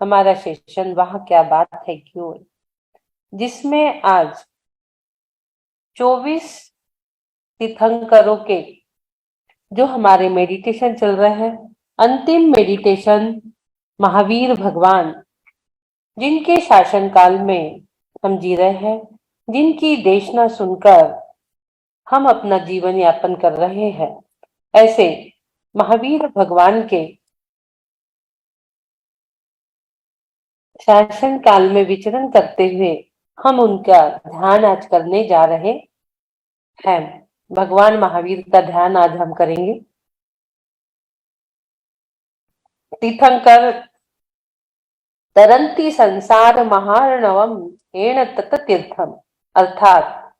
हमारा सेशन वाह क्या बात है क्यों, जिसमें आज 24 तीर्थंकरों के जो हमारे मेडिटेशन चल रहे हैं, अंतिम मेडिटेशन महावीर भगवान जिनके शासन काल में हम जी रहे हैं, जिनकी देशना सुनकर हम अपना जीवन यापन कर रहे हैं, ऐसे महावीर भगवान के शासन काल में विचरण करते हुए हम उनका ध्यान आज करने जा रहे हैं। भगवान महावीर का ध्यान आज हम करेंगे। तीर्थंकर तरंती संसार महार्णवम हेण तत तीर्थम, अर्थात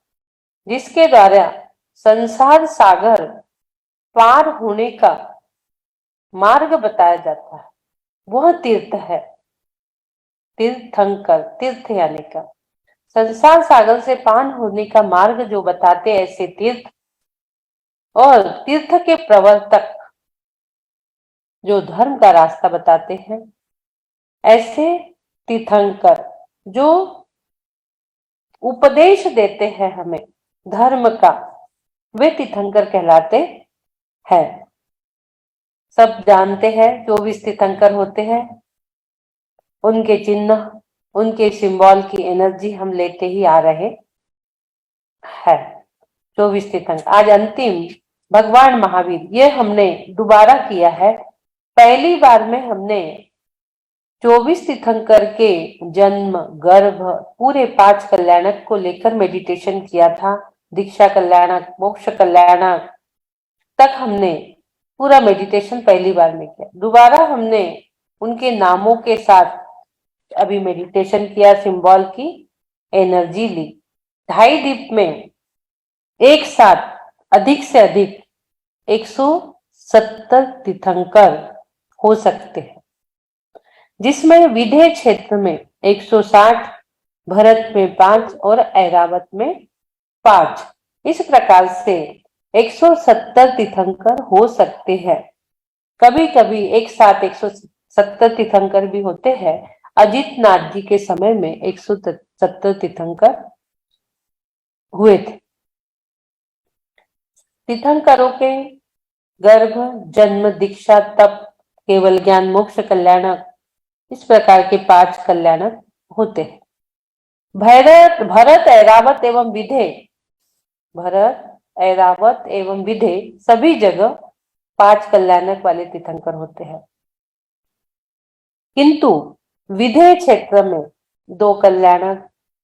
जिसके द्वारा संसार सागर पार होने का मार्ग बताया जाता है, वह तीर्थ है। तीर्थंकर, तीर्थ यानी का संसार सागर से पार होने का मार्ग जो बताते ऐसे तीर्थ, और तीर्थ के प्रवर्तक जो धर्म का रास्ता बताते हैं, ऐसे तीर्थंकर जो उपदेश देते हैं हमें धर्म का, वे तीर्थंकर कहलाते हैं। सब जानते हैं 24 तीर्थंकर होते हैं, उनके चिन्ह, उनके सिंबल की एनर्जी हम लेते ही आ रहे हैं। 24 तीर्थंकर, आज अंतिम भगवान महावीर, ये हमने दोबारा किया है। पहली बार में हमने 24 तीर्थंकर के जन्म, गर्भ, पूरे 5 कल्याणक को लेकर मेडिटेशन किया था। दीक्षा कल्याणक, मोक्ष कल्याणक तक हमने पूरा मेडिटेशन पहली बार में किया। दोबारा हमने उनके नामों के साथ अभी मेडिटेशन किया, सिंबल की एनर्जी ली। 2.5 दीप में एक साथ अधिक से अधिक 170 तीर्थंकर हो सकते हैं, जिसमें विधेय क्षेत्र में 160, भरत में 5 और ऐरावत में 5, इस प्रकार से 170 तीर्थंकर हो सकते हैं। कभी कभी एक साथ 170 तीर्थंकर भी होते हैं। अजित नाथ जी के समय में 170 तीर्थंकर हुए थे। तीर्थंकरों के गर्भ, जन्म, दीक्षा, तप, केवल ज्ञान, मोक्ष कल्याणक, इस प्रकार के 5 कल्याणक होते हैं। भरत, ऐरावत एवं विधेय, भरत, ऐरावत एवं विधेय सभी जगह 5 कल्याणक वाले तीर्थंकर होते हैं, किंतु विधेय क्षेत्र में 2 कल्याणक,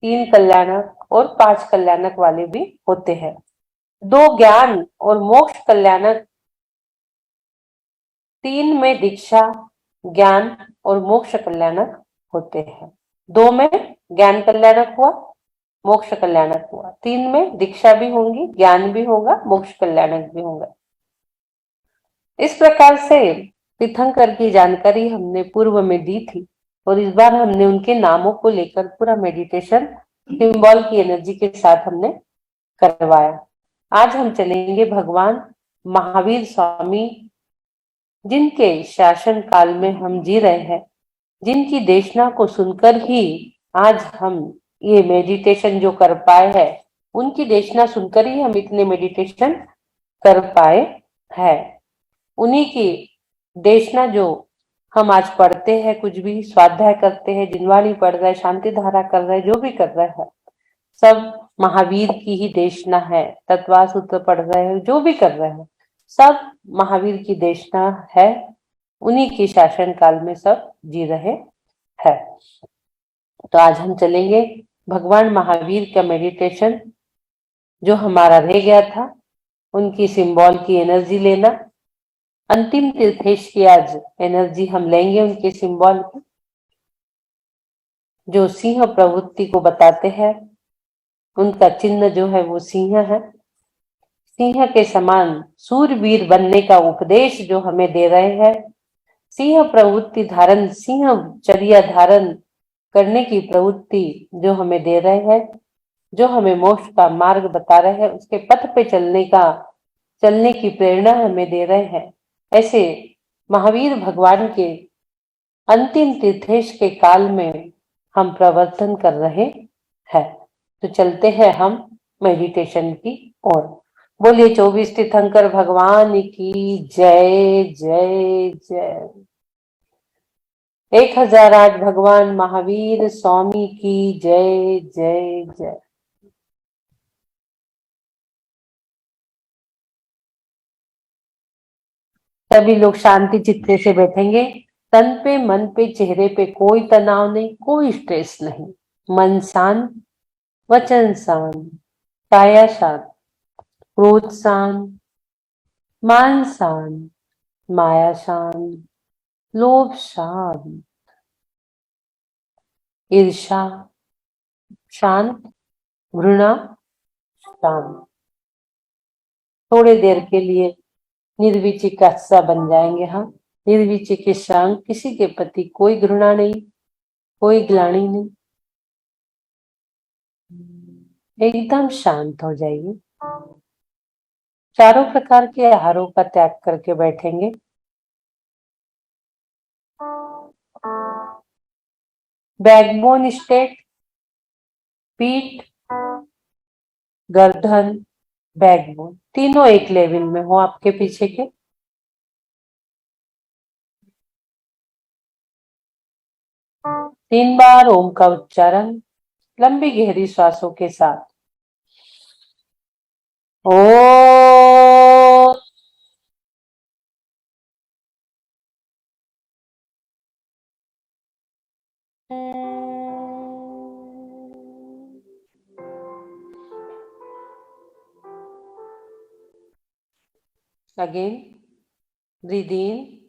3 कल्याणक और 5 कल्याणक वाले भी होते हैं। 2 ज्ञान और मोक्ष कल्याणक, 3 में दीक्षा, ज्ञान और मोक्ष कल्याणक होते हैं। 2 में ज्ञान कल्याणक हुआ, मोक्ष कल्याणक हुआ। 3 में दीक्षा भी होंगी, ज्ञान भी होगा, मोक्ष कल्याणक भी होगा। इस प्रकार से तीर्थंकर की जानकारी हमने पूर्व में दी थी, और इस बार हमने उनके नामों को लेकर पूरा मेडिटेशन सिंबल की एनर्जी के साथ हमने करवाया। आज हम चलेंगे भगवान महावीर स्वामी, जिनके शासन काल में हम जी रहे हैं, जिनकी देशना को सुनकर ही आज हम ये मेडिटेशन जो कर पाए हैं, उनकी देशना सुनकर ही हम इतने मेडिटेशन कर पाए हैं। उन्हीं की देशना जो हम आज पढ़ते हैं, कुछ भी स्वाध्याय करते हैं, जिनवाणी पढ़ रहे, शांति धारा कर रहे, जो भी कर रहे हैं, सब महावीर की ही देशना है। तत्वा सूत्र पढ़ रहे हैं, जो भी कर रहे हैं, सब महावीर की देशना है। उन्हीं के शासन काल में सब जी रहे हैं। तो आज हम चलेंगे भगवान महावीर का मेडिटेशन, जो हमारा रह गया था, उनकी सिंबल की एनर्जी लेना। अंतिम तीर्थेश की आज एनर्जी हम लेंगे, उनके सिंबल की, जो सिंह प्रवृत्ति को बताते हैं। उनका चिन्ह जो है वो सिंह है। सिंह के समान सूरवीर बनने का उपदेश जो हमें दे रहे हैं। सिंह प्रवृत्ति धारण, सिंह चर्या धारण करने की प्रवृत्ति जो हमें दे रहे हैं, जो हमें मोक्ष का मार्ग बता रहे हैं, उसके पथ पे चलने की प्रेरणा हमें दे रहे हैं। ऐसे महावीर भगवान के अंतिम तीर्थेश के काल में हम प्रवर्तन कर रहे हैं। तो चलते हैं हम मेडिटेशन की ओर। बोलिए 24 तीर्थंकर भगवान की जय जय जय। 1008 भगवान महावीर स्वामी की जय जय जय। सभी लोग शांति चित्त से बैठेंगे। तन पे, मन पे, चेहरे पे कोई तनाव नहीं, कोई स्ट्रेस नहीं। मन शांत, वचन शांत, काया शांत, क्रोध शांत, मान शांत, माया शांत, लोभ शांत, ईर्षा शांत, घृणा शांत। थोड़ी देर के लिए निर्विचिकित्सा बन जाएंगे हम। निर्विचिकित्सा, किसी के प्रति कोई घृणा नहीं, कोई ग्लानि नहीं, एकदम शांत हो जाइए। चारों प्रकार के आहारों का त्याग करके बैठेंगे। बैकबोन स्ट्रेट, पीठ, गर्दन, बैकबोन तीनों एक लेवल में हो आपके पीछे के। तीन बार ओम का उच्चारण लंबी गहरी श्वासों के साथ। ओ अगेन ब्रीद इन।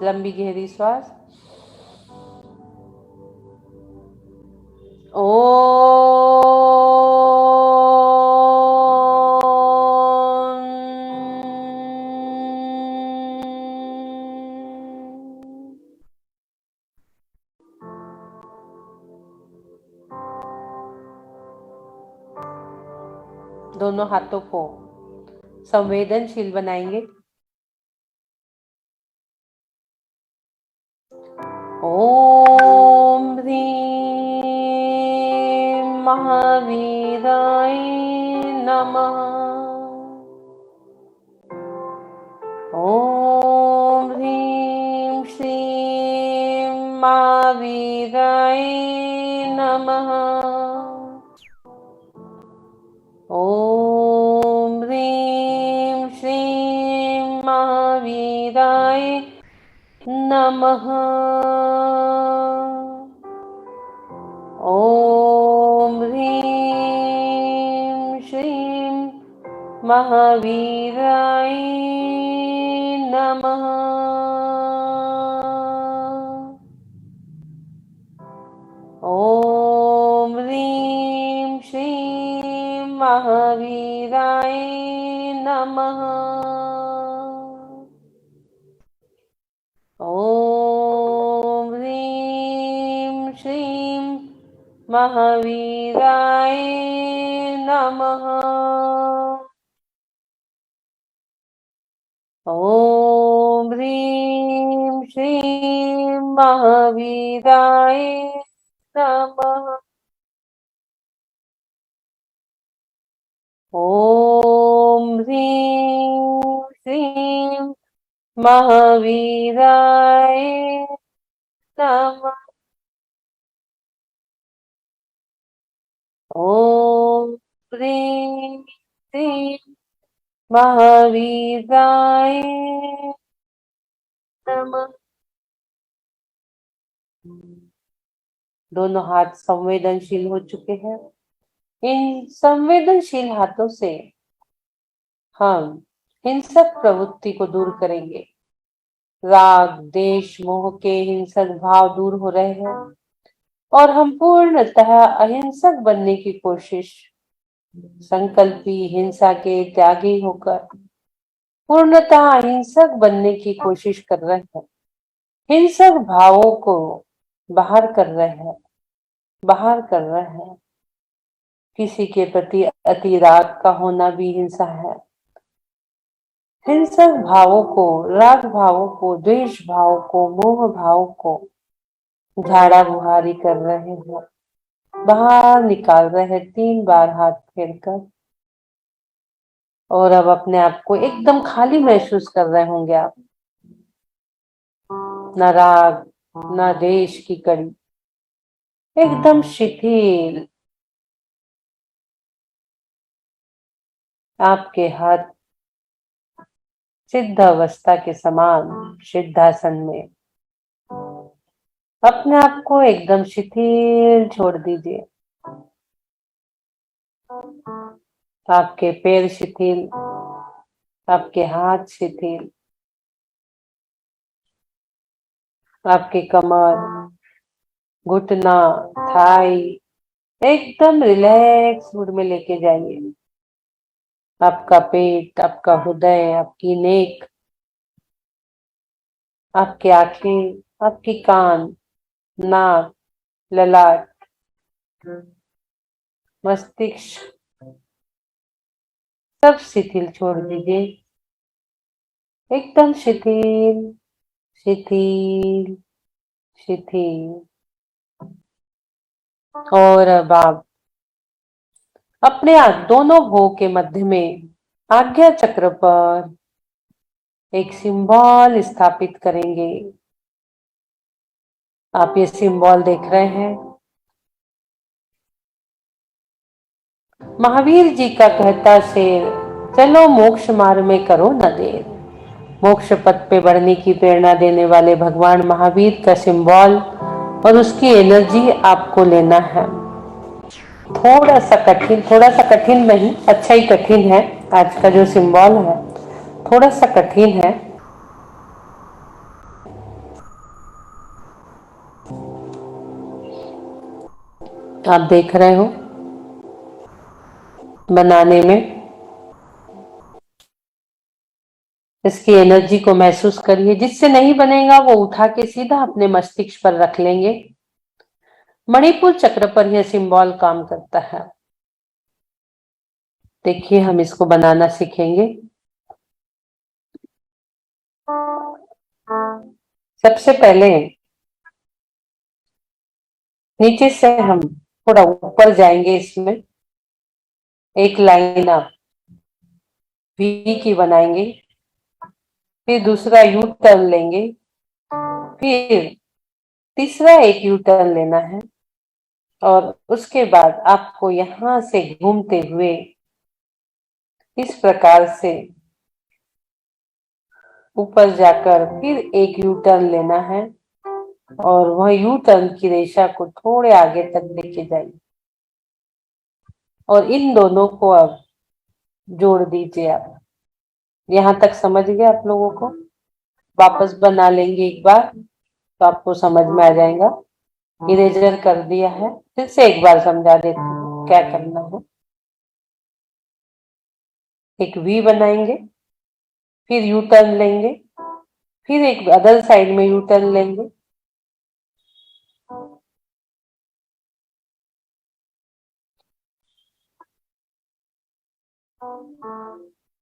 लंबी गहरी श्वास। ओ दोनों हाथों को संवेदनशील बनाएंगे। ओम ह्रीं महावीराय नमः। ओम ह्रीं श्रीं महावीराय नमः। ओम ह्रीं श्रीं महावीराय नमः। ओम ह्रीं श्रीं महावीराय नमः। ओम ह्रीं श्रीं महावीराय नमः। ओम ह्रीं श्रीं महावीराय नमः। ओम ह्रीं श्रीं महावीराय नमः। ओम ह्रीं श्रीं महावीराय नमः। ओम ह्रीं श्रीं महावीराय नमः। दोनों हाथ संवेदनशील हो चुके हैं। इन संवेदनशील हाथों से हम हिंसक प्रवृत्ति को दूर करेंगे। राग, देश, मोह के हिंसक भाव दूर हो रहे हैं और हम पूर्णतः अहिंसक बनने की कोशिश, संकल्पी हिंसा के त्यागी होकर पूर्णतः अहिंसक बनने की कोशिश कर रहे हैं, हिंसक भावों को बाहर कर रहे हैं, बाहर कर रहे हैं। किसी के प्रति अति राग का होना भी हिंसा है। हिंसक भावों को, राग भावों को, द्वेष भाव को, मोह भाव को झाड़ा बुहारी कर रहे हैं, बाहर निकाल रहे हैं 3 बार हाथ फेरकर। और अब अपने आप को एकदम खाली महसूस कर रहे होंगे आप। न राग, न द्वेष की कड़ी, एकदम शिथिल। आपके हाथ सिद्ध अवस्था के समान सिद्धासन में। अपने आप को एकदम शिथिल छोड़ दीजिए। आपके पैर शिथिल, आपके हाथ शिथिल, आपके कमर, घुटना, थाई एकदम रिलैक्स मूड में लेके जाइए। आपका पेट, आपका हृदय, आपकी नेक, आपकी आंखें, आपकी कान, नाक, ललाट, मस्तिष्क सब शिथिल छोड़ दीजिए। एकदम शिथिल, शिथिल, शिथिल। और अब आप अपने दोनों भों के मध्य में आज्ञा चक्र पर एक सिंबल स्थापित करेंगे। आप ये सिंबल देख रहे हैं, महावीर जी का कहता शेर, चलो मोक्ष मार्ग में करो न देर। मोक्ष पथ पे बढ़ने की प्रेरणा देने वाले भगवान महावीर का सिंबल और उसकी एनर्जी आपको लेना है। थोड़ा सा कठिन नहीं, अच्छा ही कठिन है। आज का जो सिंबल है थोड़ा सा कठिन है। आप देख रहे हो बनाने में, इसकी एनर्जी को महसूस करिए। जिससे नहीं बनेगा वो उठा के सीधा अपने मस्तिष्क पर रख लेंगे। मणिपुर चक्र पर यह सिंबल काम करता है। देखिए हम इसको बनाना सीखेंगे। सबसे पहले नीचे से हम थोड़ा ऊपर जाएंगे। इसमें एक लाइन आप वी की बनाएंगे, फिर दूसरा यू टर्न लेंगे, फिर तीसरा एक यू टर्न लेना है और उसके बाद आपको यहां से घूमते हुए इस प्रकार से ऊपर जाकर फिर एक यू टर्न लेना है और वह यू टर्न की रेखा को थोड़े आगे तक लेके जाइए और इन दोनों को अब जोड़ दीजिए। आप यहां तक समझ गए आप लोगों को? वापस बना लेंगे एक बार तो आपको समझ में आ जाएगा। इरेजर कर दिया है, फिर से एक बार समझा देती हूँ क्या करना है। एक वी बनाएंगे, फिर यू टर्न लेंगे, फिर एक अदर साइड में यू टर्न लेंगे,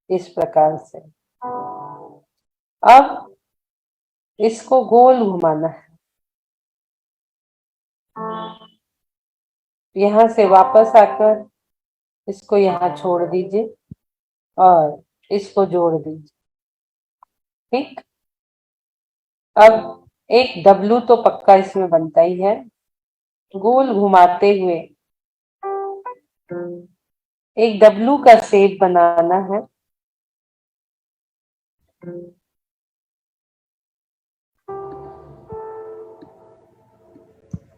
इस प्रकार से। अब इसको गोल घुमाना है। यहां से वापस आकर इसको यहाँ छोड़ दीजिए और इसको जोड़ दीजिए। ठीक, अब एक डब्लू तो पक्का इसमें बनता ही है। गोल घुमाते हुए एक डब्लू का शेप बनाना है।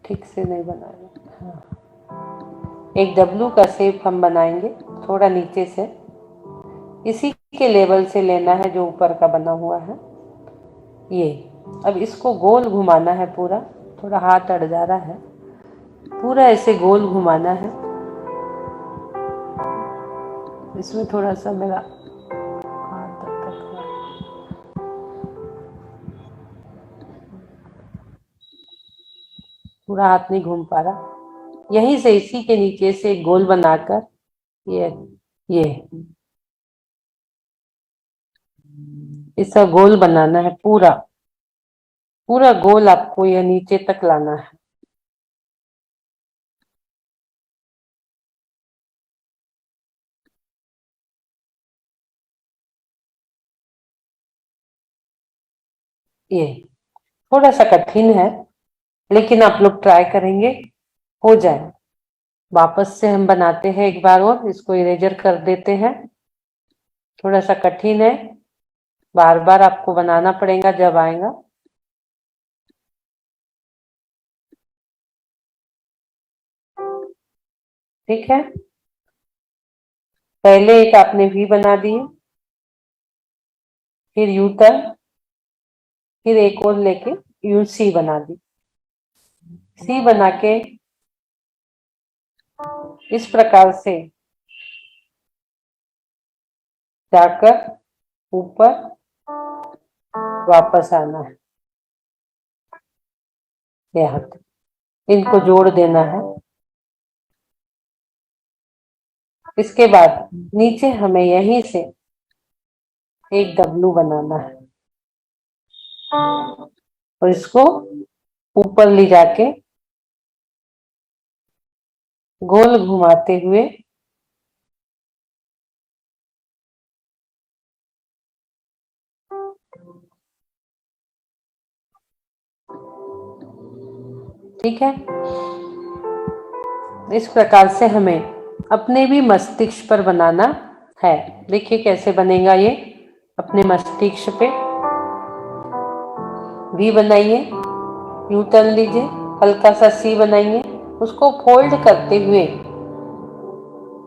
ठीक से नहीं बनाया। हाँ। एक डब्लू का शेप हम बनाएंगे थोड़ा नीचे से, इसी के लेवल से लेना है जो ऊपर का बना हुआ है ये। अब इसको गोल घुमाना है पूरा, थोड़ा हाथ अड़ जा रहा है, पूरा ऐसे गोल घुमाना है। इसमें थोड़ा सा मेरा हाथ तक पूरा हाथ नहीं घूम पा रहा। यहीं से इसी के नीचे से एक गोल बनाकर ये इसका गोल बनाना है। पूरा पूरा गोल आपको यह नीचे तक लाना है। ये थोड़ा सा कठिन है, लेकिन आप लोग ट्राई करेंगे हो जाए। वापस से हम बनाते हैं एक बार और, इसको इरेजर कर देते हैं। थोड़ा सा कठिन है, बार बार आपको बनाना पड़ेगा जब आएगा। ठीक है, पहले एक आपने वी बना दिए, फिर यू टर्न, फिर एक और लेके यू सी बना दी। सी बना के इस प्रकार से जाकर ऊपर वापस आना है, यहाँ तक इनको जोड़ देना है। इसके बाद नीचे हमें यहीं से एक डब्लू बनाना है और इसको ऊपर ले जाके गोल घुमाते हुए ठीक है। इस प्रकार से हमें अपने भी मस्तिष्क पर बनाना है। देखिए कैसे बनेगा ये। अपने मस्तिष्क पे वी बनाइए, यू टर्न लीजिए, हल्का सा सी बनाइए, उसको फोल्ड करते हुए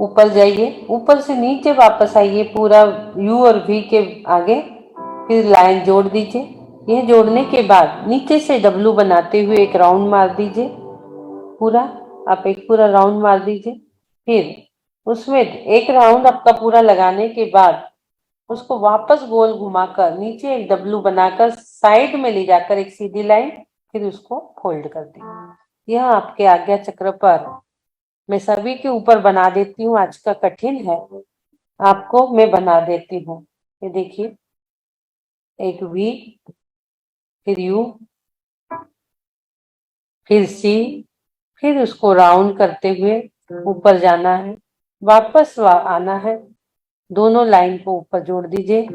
ऊपर जाइए, ऊपर से नीचे वापस आइए पूरा यू और वी के आगे, फिर लाइन जोड़ दीजिए। यह जोड़ने के बाद नीचे से डब्लू बनाते हुए एक राउंड मार दीजिए। पूरा आप एक पूरा राउंड मार दीजिए। फिर उसमें एक राउंड आपका पूरा लगाने के बाद उसको वापस गोल घुमाकर नीचे एक डब्लू बनाकर साइड में ले जाकर एक सीधी लाइन, फिर उसको फोल्ड कर दी। यह आपके आज्ञा चक्र पर मैं सभी के ऊपर बना देती हूँ। आज का कठिन है, आपको मैं बना देती हूँ। ये देखिए, एक वी, फिर यू, फिर सी, फिर उसको राउंड करते हुए ऊपर जाना है, वापस आना है, दोनों लाइन को ऊपर जोड़ दीजिए।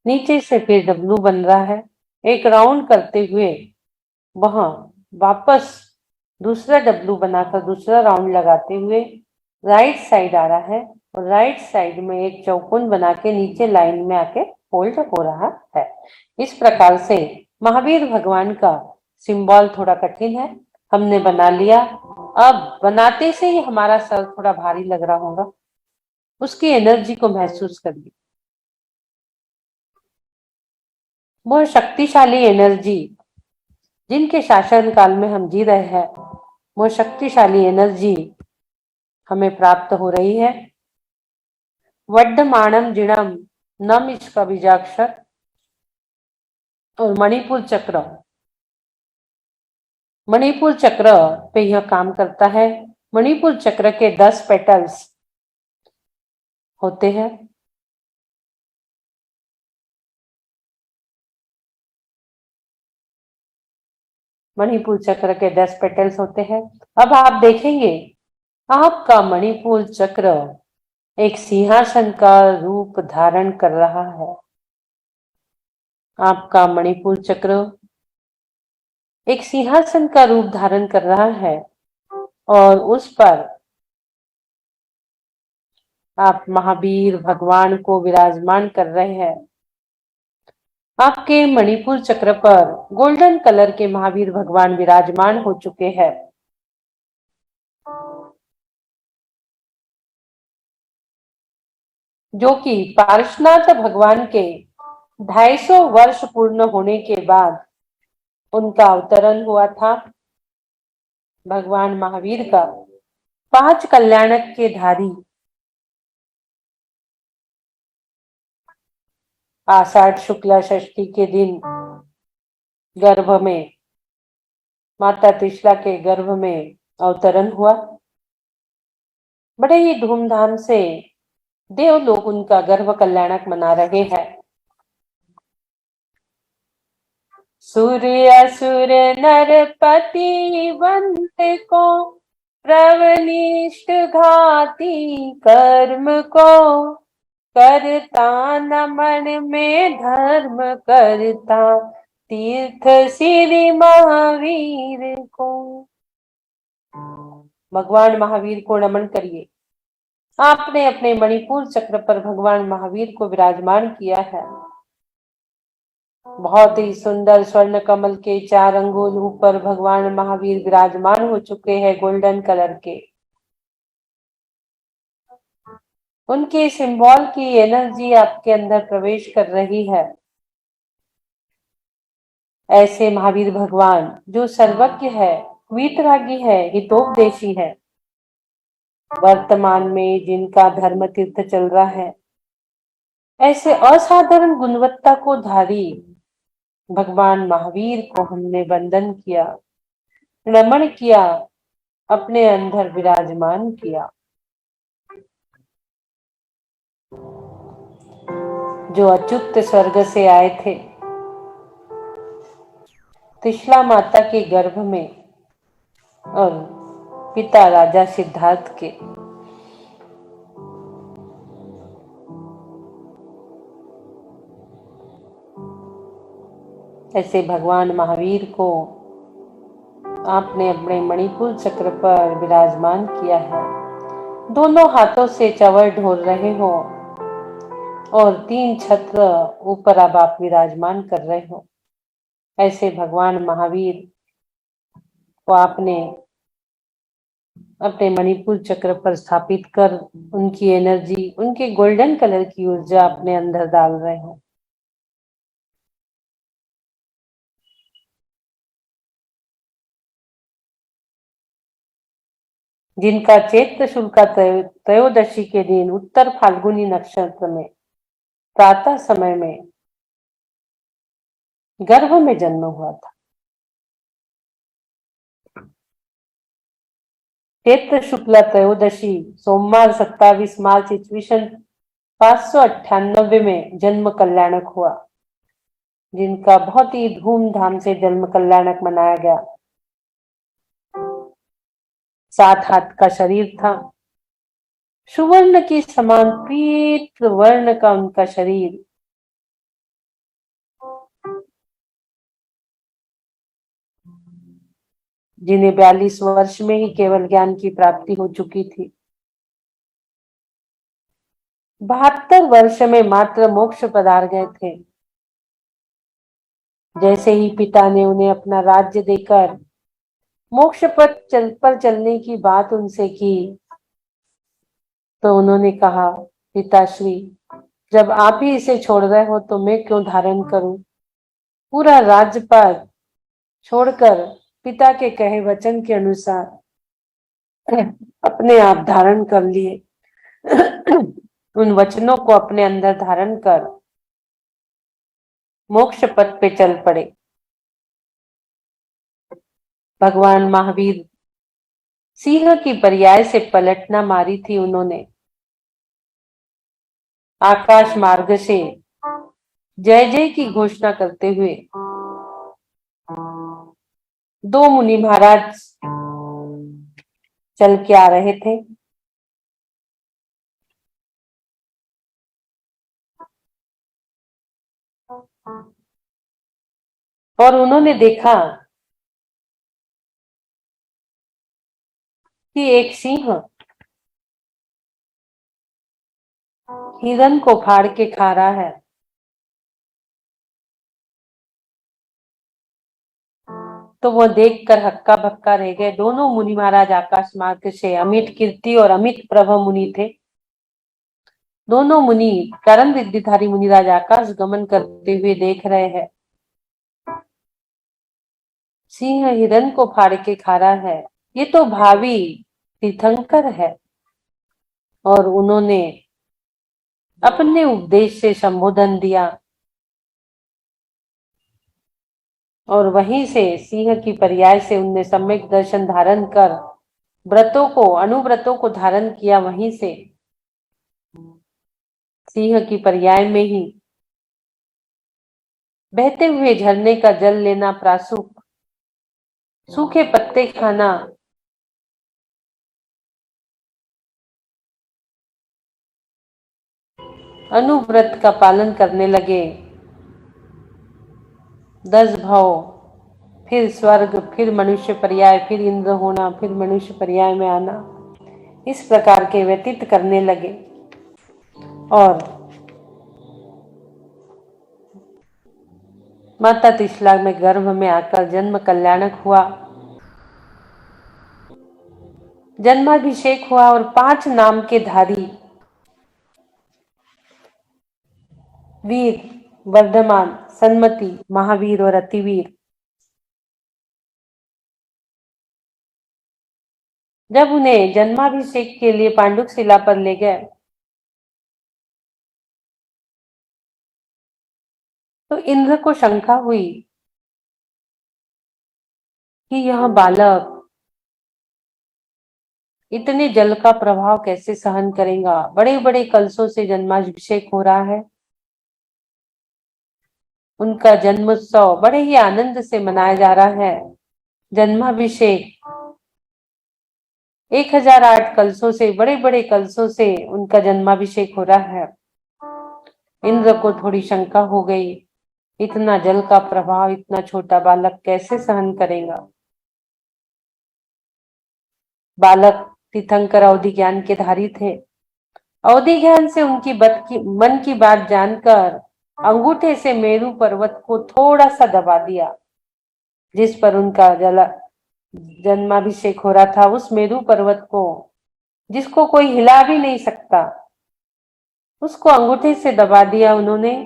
नीचे से फिर डब्लू बन रहा है, एक राउंड करते हुए वहां वापस दूसरा डब्लू बनाकर दूसरा राउंड लगाते हुए राइट साइड आ रहा है और राइट साइड में एक चौकोन बना के नीचे लाइन में आके फोल्ड हो रहा है। इस प्रकार से महावीर भगवान का सिंबल थोड़ा कठिन है, हमने बना लिया। अब बनाते से ही हमारा सर थोड़ा भारी लग रहा होगा, उसकी एनर्जी को महसूस करिए। वह शक्तिशाली एनर्जी जिनके शासन काल में हम जी रहे हैं, वो शक्तिशाली एनर्जी हमें प्राप्त हो रही है। वर्धमानम जिणम नम इसका बीजाक्षर और मणिपुर चक्र पे यह काम करता है। मणिपुर चक्र के 10 पेटल्स होते हैं। मणिपुर चक्र के 10 पेटल्स होते हैं। अब आप देखेंगे आपका मणिपुर चक्र एक सिंहासन का रूप धारण कर रहा है। आपका मणिपुर चक्र एक सिंहासन का रूप धारण कर रहा है और उस पर आप महावीर भगवान को विराजमान कर रहे हैं। आपके मणिपुर चक्र पर गोल्डन कलर के महावीर भगवान विराजमान हो चुके हैं। जो कि पार्श्वनाथ भगवान के 250 वर्ष पूर्ण होने के बाद उनका अवतरण हुआ था। भगवान महावीर का 5 कल्याणक के धारी आषाढ़ शुक्ला षष्ठी के दिन गर्भ में माता त्रिशला के गर्भ में अवतरण हुआ। बड़े ही धूमधाम से देवलोक उनका गर्भ कल्याणक मना रहे हैं। सूर्य असुर नरपति बंत को प्रवनिष्ठ घाती कर्म को करता नमन में धर्म करता तीर्थ श्री महावीर को। भगवान महावीर को नमन करिए। आपने अपने मणिपुर चक्र पर भगवान महावीर को विराजमान किया है। बहुत ही सुंदर स्वर्ण कमल के 4 अंगुल ऊपर भगवान महावीर विराजमान हो चुके हैं, गोल्डन कलर के। उनके सिंबल की एनर्जी आपके अंदर प्रवेश कर रही है। ऐसे महावीर भगवान जो सर्वज्ञ है, वीतरागी है, हितोपदेशी है, वर्तमान में जिनका धर्म तीर्थ चल रहा है, ऐसे असाधारण गुणवत्ता को धारी भगवान महावीर को हमने वंदन किया, नमन किया, अपने अंदर विराजमान किया। जो अच्युत स्वर्ग से आए थे, त्रिशला माता के गर्भ में, और पिता राजा सिद्धार्थ के। ऐसे भगवान महावीर को आपने अपने मणिपुर चक्र पर विराजमान किया है। दोनों हाथों से चवर ढोल रहे हो और 3 छत्र ऊपर अब आप विराजमान कर रहे हो। ऐसे भगवान महावीर को आपने अपने मणिपुर चक्र पर स्थापित कर उनकी एनर्जी, उनके गोल्डन कलर की ऊर्जा अपने अंदर डाल रहे हो। जिनका चैत्र शुक्ल त्रयोदशी के दिन उत्तर फाल्गुनी नक्षत्र में प्रातः समय में गर्भ में जन्म हुआ था। चैत्र शुक्ला त्रयोदशी सोमवार 27 मार्च ईस्वीसन 598 में जन्म कल्याणक हुआ, जिनका बहुत ही धूमधाम से जन्म कल्याणक मनाया गया। 7 हाथ का शरीर था, सुवर्ण की समान पीत वर्ण का उनका शरीर, जिन्हें 42 वर्ष में ही केवल ज्ञान की प्राप्ति हो चुकी थी। 72 वर्ष में मात्र मोक्ष पधार गए थे। जैसे ही पिता ने उन्हें अपना राज्य देकर मोक्ष पर चलने की बात उनसे की, तो उन्होंने कहा, पिताश्री, जब आप ही इसे छोड़ रहे हो तो मैं क्यों धारण करूं? पूरा राज्यपाल छोड़कर पिता के कहे वचन के अनुसार अपने आप धारण कर लिए। उन वचनों को अपने अंदर धारण कर मोक्ष पथ पे चल पड़े। भगवान महावीर सिंह की पर्याय से पलटना मारी थी उन्होंने। आकाश मार्ग से जय जय की घोषणा करते हुए 2 मुनि महाराज चल के आ रहे थे। और उन्होंने देखा कि एक सिंह हिरन को फाड़ के खा रहा है। तो वो देखकर हक्का बक्का रह गए। दोनों मुनि महाराज आकाश मार्ग से, अमित कीर्ति और अमित प्रभ मुनि थे। दोनों मुनि कर्म रिद्धिधारी मुनिराज आकाश गमन करते हुए देख रहे हैं। सिंह हिरन को फाड़ के खा रहा है, ये तो भावी तीर्थंकर है। और उन्होंने अपने उपदेश से संबोधन दिया और वहीं से सिंह की पर्याय से उनने सम्यक दर्शन धारण कर व्रतों को अनुव्रतों को धारण किया। वहीं से सिंह की पर्याय में ही बहते हुए झरने का जल लेना, प्रासुक सूखे पत्ते खाना, अनुव्रत का पालन करने लगे। 10 भव, फिर स्वर्ग, फिर मनुष्य पर्याय, फिर इंद्र होना, फिर मनुष्य पर्याय में आना, इस प्रकार के व्यतीत करने लगे। और माता त्रिशला में गर्भ में आकर जन्म कल्याणक हुआ, जन्माभिषेक हुआ और 5 नाम के धारी वीर, वर्धमान, सन्मति, महावीर और अतिवीर जब उन्हें जन्माभिषेक के लिए पांडुक शिला पर ले गए तो इंद्र को शंका हुई कि यह बालक इतने जल का प्रभाव कैसे सहन करेगा। बड़े बड़े कलशों से जन्माभिषेक हो रहा है। उनका जन्मोत्सव बड़े ही आनंद से मनाया जा रहा है। जन्माभिषेक 1008 कलशों से, बड़े बड़े कलशों से उनका जन्माभिषेक हो रहा है। इंद्र को थोड़ी शंका हो गई, इतना जल का प्रभाव इतना छोटा बालक कैसे सहन करेगा। बालक तीर्थंकर अवधि ज्ञान के धारी थे। अवधि ज्ञान से उनकी मन की बात जानकर अंगूठे से मेरू पर्वत को थोड़ा सा दबा दिया, जिस पर उनका जन्माभिषेक हो रहा था। उस मेरू पर्वत को, जिसको कोई हिला भी नहीं सकता, उसको अंगूठे से दबा दिया उन्होंने।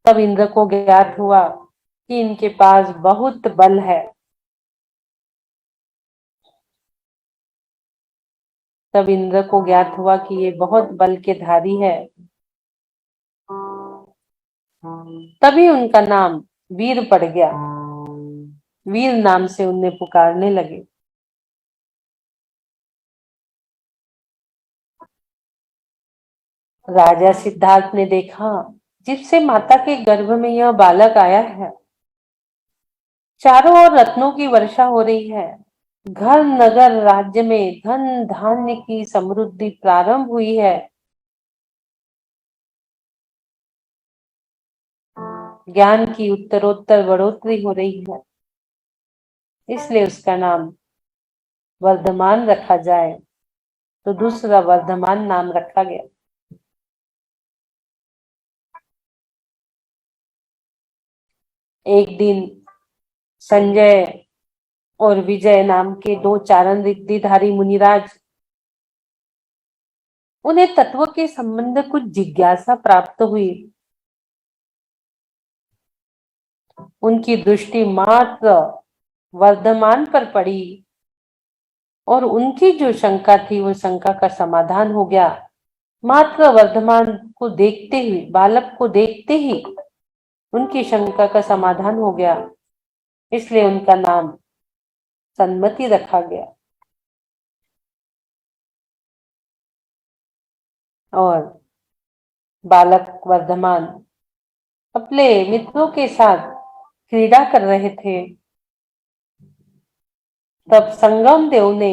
तब इंद्र को ज्ञात हुआ कि इनके पास बहुत बल है। तब इंद्र को ज्ञात हुआ कि ये बहुत बल के धारी है। तभी उनका नाम वीर पड़ गया। वीर नाम से उन्हें पुकारने लगे। राजा सिद्धार्थ ने देखा, जिससे माता के गर्भ में यह बालक आया है, चारों ओर रत्नों की वर्षा हो रही है। घर नगर राज्य में धन धान्य की समृद्धि प्रारंभ हुई है। ज्ञान की उत्तरोत्तर बढ़ोतरी हो रही है। इसलिए उसका नाम वर्धमान रखा जाए, तो दूसरा वर्धमान नाम रखा गया। एक दिन संजय और विजय नाम के 2 चारण रिद्धिधारी मुनिराज, उन्हें तत्व के संबंध कुछ जिज्ञासा प्राप्त हुई। उनकी दृष्टि मात्र वर्धमान पर पड़ी और उनकी जो शंका थी वो शंका का समाधान हो गया। मात्र वर्धमान को देखते ही, बालक को देखते ही उनकी शंका का समाधान हो गया। इसलिए उनका नाम सन्मति रखा गया। और बालक वर्धमान अपने मित्रों के साथ क्रीड़ा कर रहे थे। तब संगम देव ने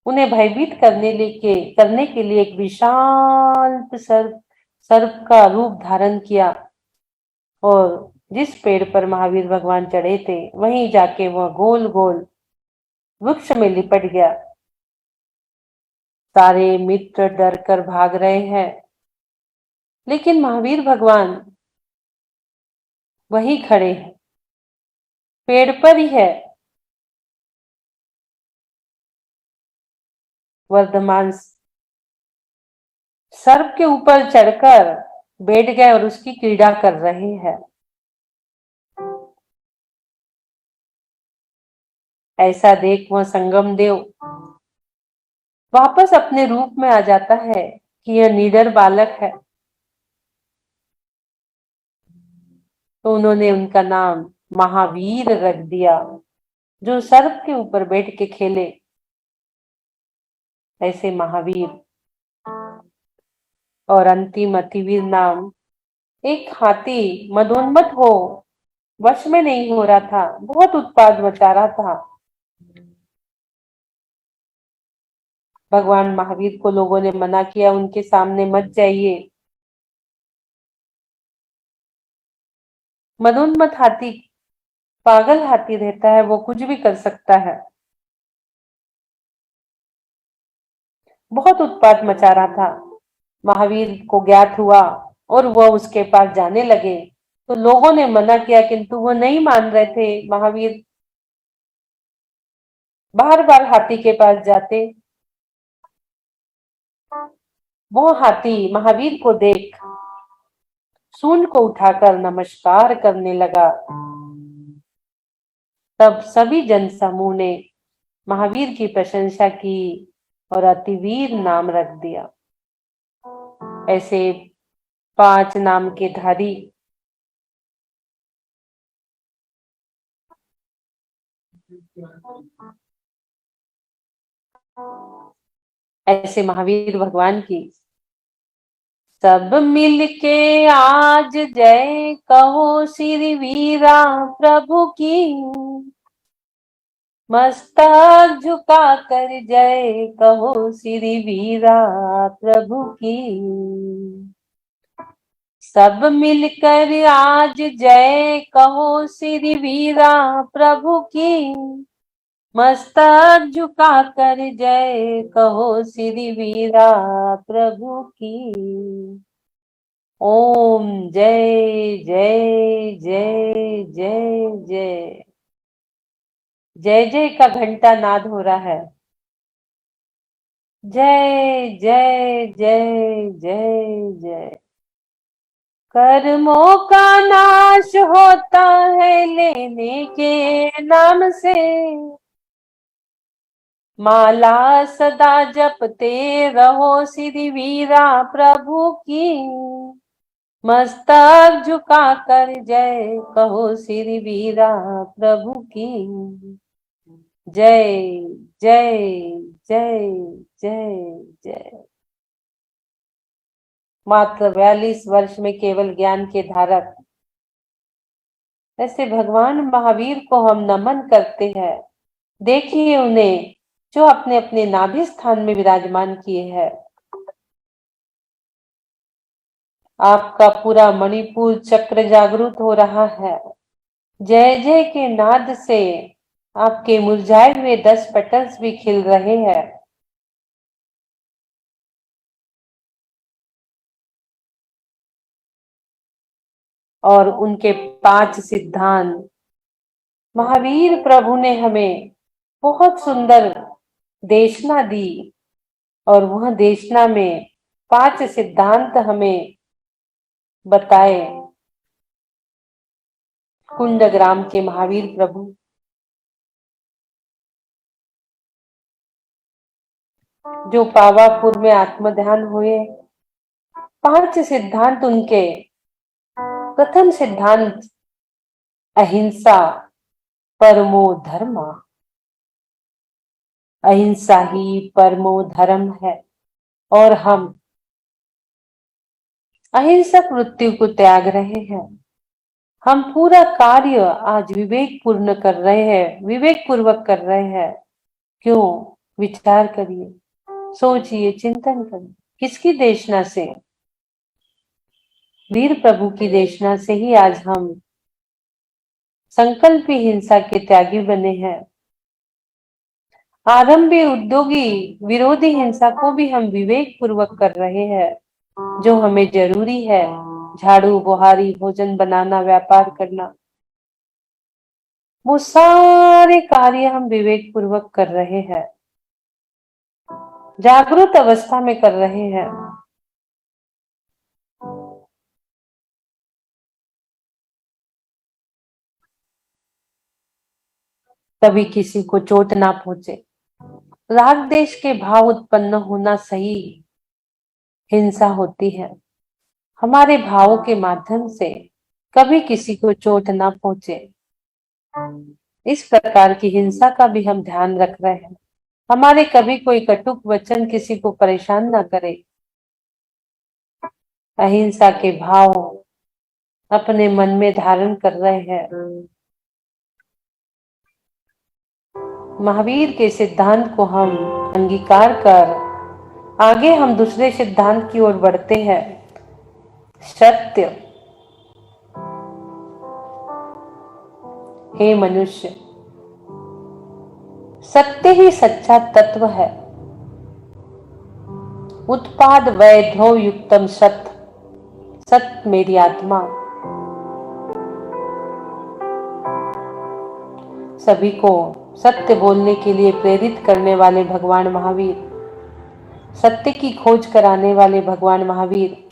उन्हें भयभीत करने के लिए एक विशाल सर्प का रूप धारण किया और जिस पेड़ पर महावीर भगवान चढ़े थे वहीं जाके वह गोल गोल वृक्ष में लिपट गया। सारे मित्र डर कर भाग रहे हैं, लेकिन महावीर भगवान वहीं खड़े हैं, पेड़ पर ही है। वर्धमान सर्प के ऊपर चढ़कर बैठ गए और उसकी क्रीड़ा कर रहे हैं। ऐसा देख वह संगम देव वापस अपने रूप में आ जाता है कि यह निडर बालक है। तो उन्होंने उनका नाम महावीर रख दिया। जो सर्प के ऊपर बैठ के खेले, ऐसे महावीर। और अंतिम अतिवीर नाम, एक हाथी मदोन्मत्त हो, वश में नहीं हो रहा था, बहुत उत्पाद मचा रहा था। भगवान महावीर को लोगों ने मना किया, उनके सामने मत जाइए। मदोन्मत्त हाथी पागल हाथी रहता है, वो कुछ भी कर सकता है। बहुत उत्पात मचा रहा था। महावीर को ज्ञात हुआ और वह उसके पास जाने लगे, तो लोगों ने मना किया, किंतु वो नहीं मान रहे थे। महावीर बार बार हाथी के पास जाते। वो हाथी महावीर को देख सूंड को उठाकर नमस्कार करने लगा। तब सभी जन समूह ने महावीर की प्रशंसा की और अतिवीर नाम रख दिया। ऐसे 5 नाम के धारी ऐसे महावीर भगवान की सब मिलके आज जय कहो श्री वीरा प्रभु की, मस्तक झुका कर जय कहो श्री वीरा प्रभु की। सब मिलकर आज जय कहो श्री वीरा प्रभु की, मस्तक झुका कर जय कहो श्री वीरा प्रभु की। ओम जय जय जय जय जय। जय जय का घंटा नाद हो रहा है। जय जय जय जय जय। कर्मों का नाश होता है लेने के नाम से, माला सदा जपते रहो श्री वीरा प्रभु की, मस्तक झुका कर जय कहो श्री वीरा प्रभु की। जय जय जय जय जय। मात्र 42 वर्ष में केवल ज्ञान के धारक ऐसे भगवान महावीर को हम नमन करते हैं। देखिए उन्हें, जो अपने अपने नाभि स्थान में विराजमान किए हैं। आपका पूरा मणिपुर चक्र जागृत हो रहा है। जय जय के नाद से आपके मुरझाए हुए 10 पेटल्स भी खिल रहे हैं। और उनके 5 सिद्धांत महावीर प्रभु ने हमें बहुत सुंदर देशना दी, और वह देशना में 5 सिद्धांत हमें बताए। कुंडग्राम के महावीर प्रभु जो पावापुर में आत्मध्यान हुए, 5 सिद्धांत उनके। प्रथम सिद्धांत अहिंसा परमो धर्म। अहिंसा ही परमो धर्म है, और हम अहिंसक मृत्यु को त्याग रहे हैं। हम पूरा कार्य आज विवेक पूर्ण कर रहे हैं, विवेक पूर्वक कर रहे हैं। क्यों? विचार करिए, सोचिए, चिंतन करिए। किसकी देशना से? वीर प्रभु की देशना से ही आज हम संकल्पी हिंसा के त्यागी बने हैं। आरंभी उद्योगी विरोधी हिंसा को भी हम विवेक पूर्वक कर रहे हैं। जो हमें जरूरी है, झाड़ू बुहारी, भोजन बनाना, व्यापार करना, वो सारे कार्य हम विवेक पूर्वक कर रहे हैं, जागृत अवस्था में कर रहे हैं। तभी किसी को चोट ना पहुंचे। राग देश के भाव उत्पन्न होना सही हिंसा होती है। हमारे भावों के माध्यम से कभी किसी को चोट ना पहुंचे। इस प्रकार की हिंसा का भी हम ध्यान रख रहे हैं। हमारे कभी कोई कटुक वचन किसी को परेशान ना करे। अहिंसा के भाव अपने मन में धारण कर रहे हैं। महावीर के सिद्धांत को हम अंगीकार कर आगे हम दूसरे सिद्धांत की ओर बढ़ते हैं। सत्य। हे मनुष्य, सत्य ही सच्चा तत्व है। उत्पाद वैधो युक्तम सत, सत मेरी आत्मा। सभी को सत्य बोलने के लिए प्रेरित करने वाले भगवान महावीर, सत्य की खोज कराने वाले भगवान महावीर,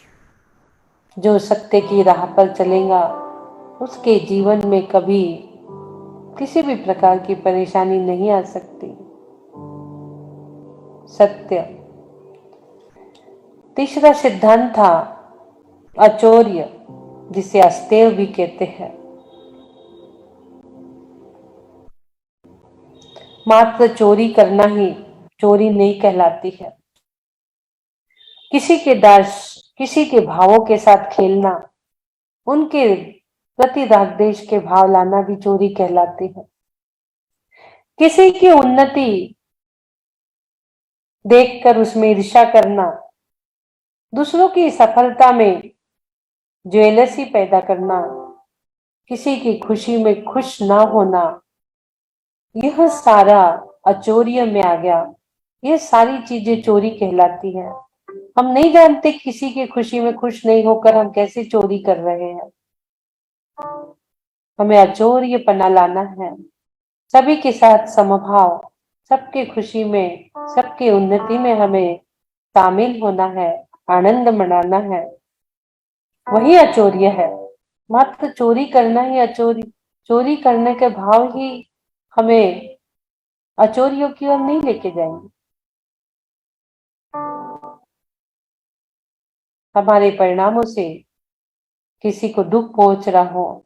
जो सत्य की राह पर चलेगा उसके जीवन में कभी किसी भी प्रकार की परेशानी नहीं आ सकती। सत्य। तीसरा सिद्धांत था अचौर्य, जिसे अस्तेय भी कहते हैं। मात्र चोरी करना ही चोरी नहीं कहलाती है। किसी के भावों के साथ खेलना, उनके प्रति राग द्वेष के भाव लाना भी चोरी कहलाती है। किसी की उन्नति देखकर उसमें ईर्ष्या करना, दूसरों की सफलता में जेलसी पैदा करना, किसी की खुशी में खुश ना होना, यह सारा अचौर्य में आ गया। यह सारी चीजें चोरी कहलाती है। हम नहीं जानते किसी की खुशी में खुश नहीं होकर हम कैसे चोरी कर रहे हैं। हमें अचौर्यपना लाना है। सभी के साथ समभाव, सबके खुशी में, सबके उन्नति में हमें शामिल होना है, आनंद मनाना है। वही अचौर्य है। मात्र चोरी करना ही चोरी करने के भाव ही हमें अचौर्यों की ओर नहीं लेके जाएंगे। हमारे परिणामों से किसी को दुख पहुंच रहा हो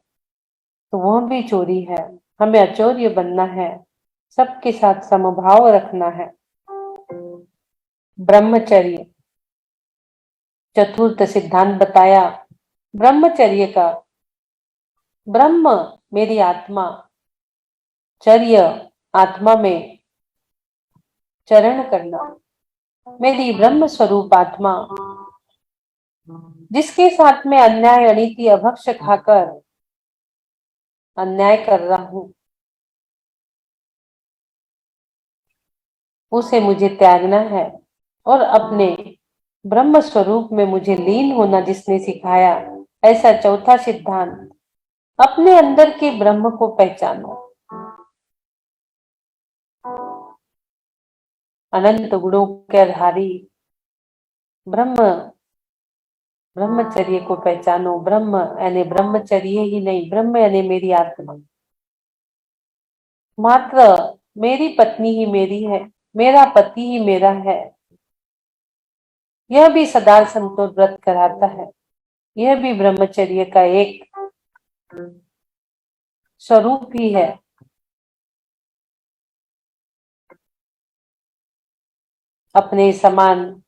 तो वह भी चोरी है। हमें अचौर्य बनना है, सबके साथ समभाव रखना है। ब्रह्मचर्य। चतुर्थ सिद्धांत बताया ब्रह्मचर्य का। ब्रह्म मेरी आत्मा, चर्य आत्मा में चरण करना। मेरी ब्रह्म स्वरूप आत्मा, जिसके साथ में अन्याय अनीति अभक्ष खाकर अन्याय कर रहा हूं, उसे मुझे त्यागना है और अपने ब्रह्म स्वरूप में मुझे लीन होना जिसने सिखाया। ऐसा चौथा सिद्धांत, अपने अंदर के ब्रह्म को पहचानो। अनंत गुणों के आधारी ब्रह्मचर्य को पहचानो। ब्रह्म यानी ब्रह्मचर्य ही नहीं, ब्रह्म यानी मेरी आत्मा। मात्र मेरी पत्नी ही मेरी है, मेरा पति ही मेरा है, यह भी सदा संतोष व्रत कराता है। यह भी ब्रह्मचर्य का एक स्वरूप ही है। अपने समान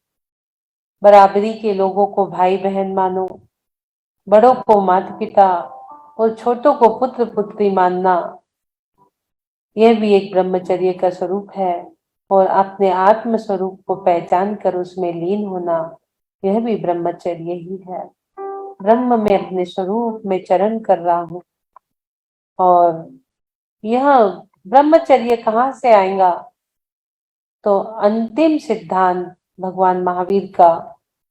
बराबरी के लोगों को भाई बहन मानो, बड़ों को माता पिता और छोटों को पुत्र पुत्री मानना, यह भी एक ब्रह्मचर्य का स्वरूप है। और अपने आत्म स्वरूप को पहचान कर उसमें लीन होना, यह भी ब्रह्मचर्य ही है। ब्रह्म में अपने स्वरूप में चरण कर रहा हूं। और यह ब्रह्मचर्य कहाँ से आएगा? तो अंतिम सिद्धांत भगवान महावीर का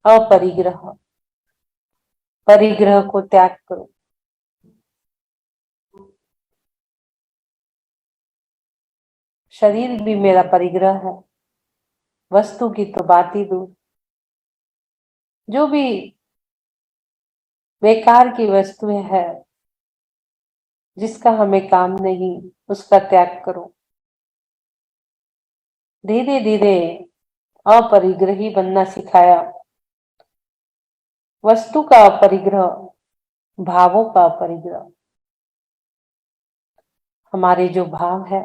अपरिग्रह। परिग्रह को त्याग करो। शरीर भी मेरा परिग्रह है, वस्तु की तो बात ही दूर। जो भी बेकार की वस्तुएं है, जिसका हमें काम नहीं, उसका त्याग करो। धीरे धीरे अपरिग्रही बनना सिखाया। वस्तु का अपरिग्रह, भावों का परिग्रह। हमारे जो भाव है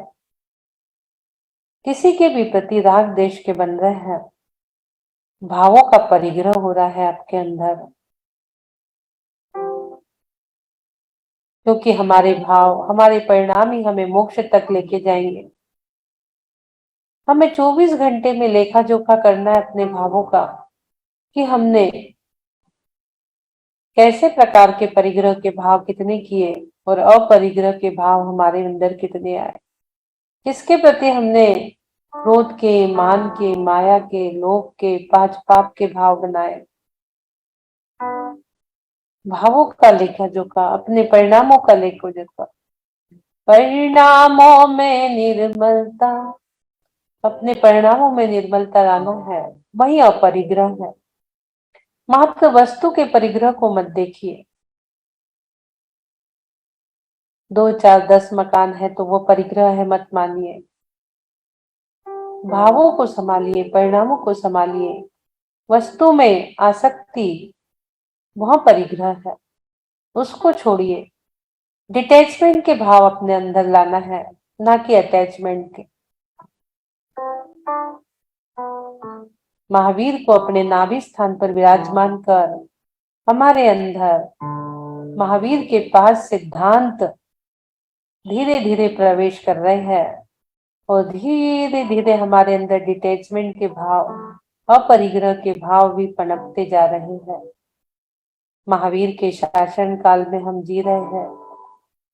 किसी के भी प्रति राग देश के बन रहे हैं, भावों का परिग्रह हो रहा है आपके अंदर, क्योंकि हमारे भाव, हमारे परिणाम ही हमें मोक्ष तक लेके जाएंगे। हमें 24 घंटे में लेखा जोखा करना है अपने भावों का कि हमने कैसे प्रकार के परिग्रह के भाव कितने किए और अपरिग्रह के भाव हमारे अंदर कितने आए, किसके प्रति हमने क्रोध के, मान के, माया के, लोभ के, पांच पाप के भाव बनाए। भावों का लेखा जोखा, अपने परिणामों का लेखा जोखा। परिणामों में निर्मलता, अपने परिणामों में निर्मलता लाना है, वही अपरिग्रह है। मात्र वस्तु के परिग्रह को मत देखिए। 2, 4, 10 मकान है तो वो परिग्रह है मत मानिए। भावों को संभालिए, परिणामों को संभालिए। वस्तु में आसक्ति वह परिग्रह है, उसको छोड़िए। डिटैचमेंट के भाव अपने अंदर लाना है, ना कि अटैचमेंट के। महावीर को अपने नाभि स्थान पर विराजमान कर हमारे अंदर महावीर के पास सिद्धांत धीरे धीरे प्रवेश कर रहे हैं और धीरे धीरे हमारे अंदर डिटैचमेंट के भाव, अपरिग्रह के भाव भी पनपते जा रहे हैं। महावीर के शासन काल में हम जी रहे हैं,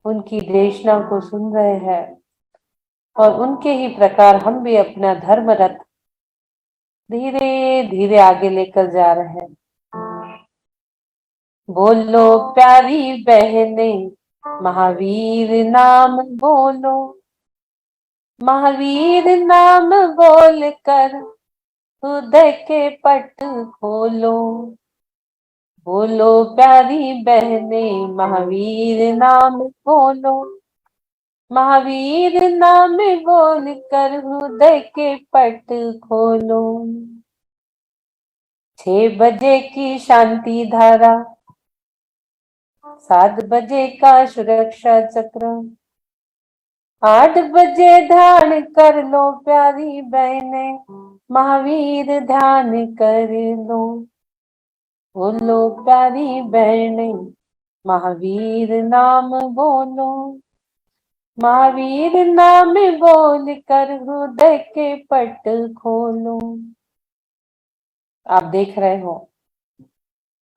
उनकी देशना को सुन रहे हैं और उनके ही प्रकार हम भी अपना धर्म रथ धीरे धीरे आगे लेकर जा रहे हैं। बोलो प्यारी बहने महावीर नाम बोलो, महावीर नाम बोल कर हृदय के पट खोलो। बोलो प्यारी बहने महावीर नाम बोलो, महावीर नाम बोल कर हृदय के पट खोलो। 6 बजे की शांति धारा, 7 बजे का सुरक्षा चक्र, 8 बजे ध्यान कर लो प्यारी बहने, महावीर ध्यान कर लो। बोलो प्यारी बहने महावीर नाम बोलो, महावीर नाम बोल कर हृदय के पट खोलो। आप देख रहे हो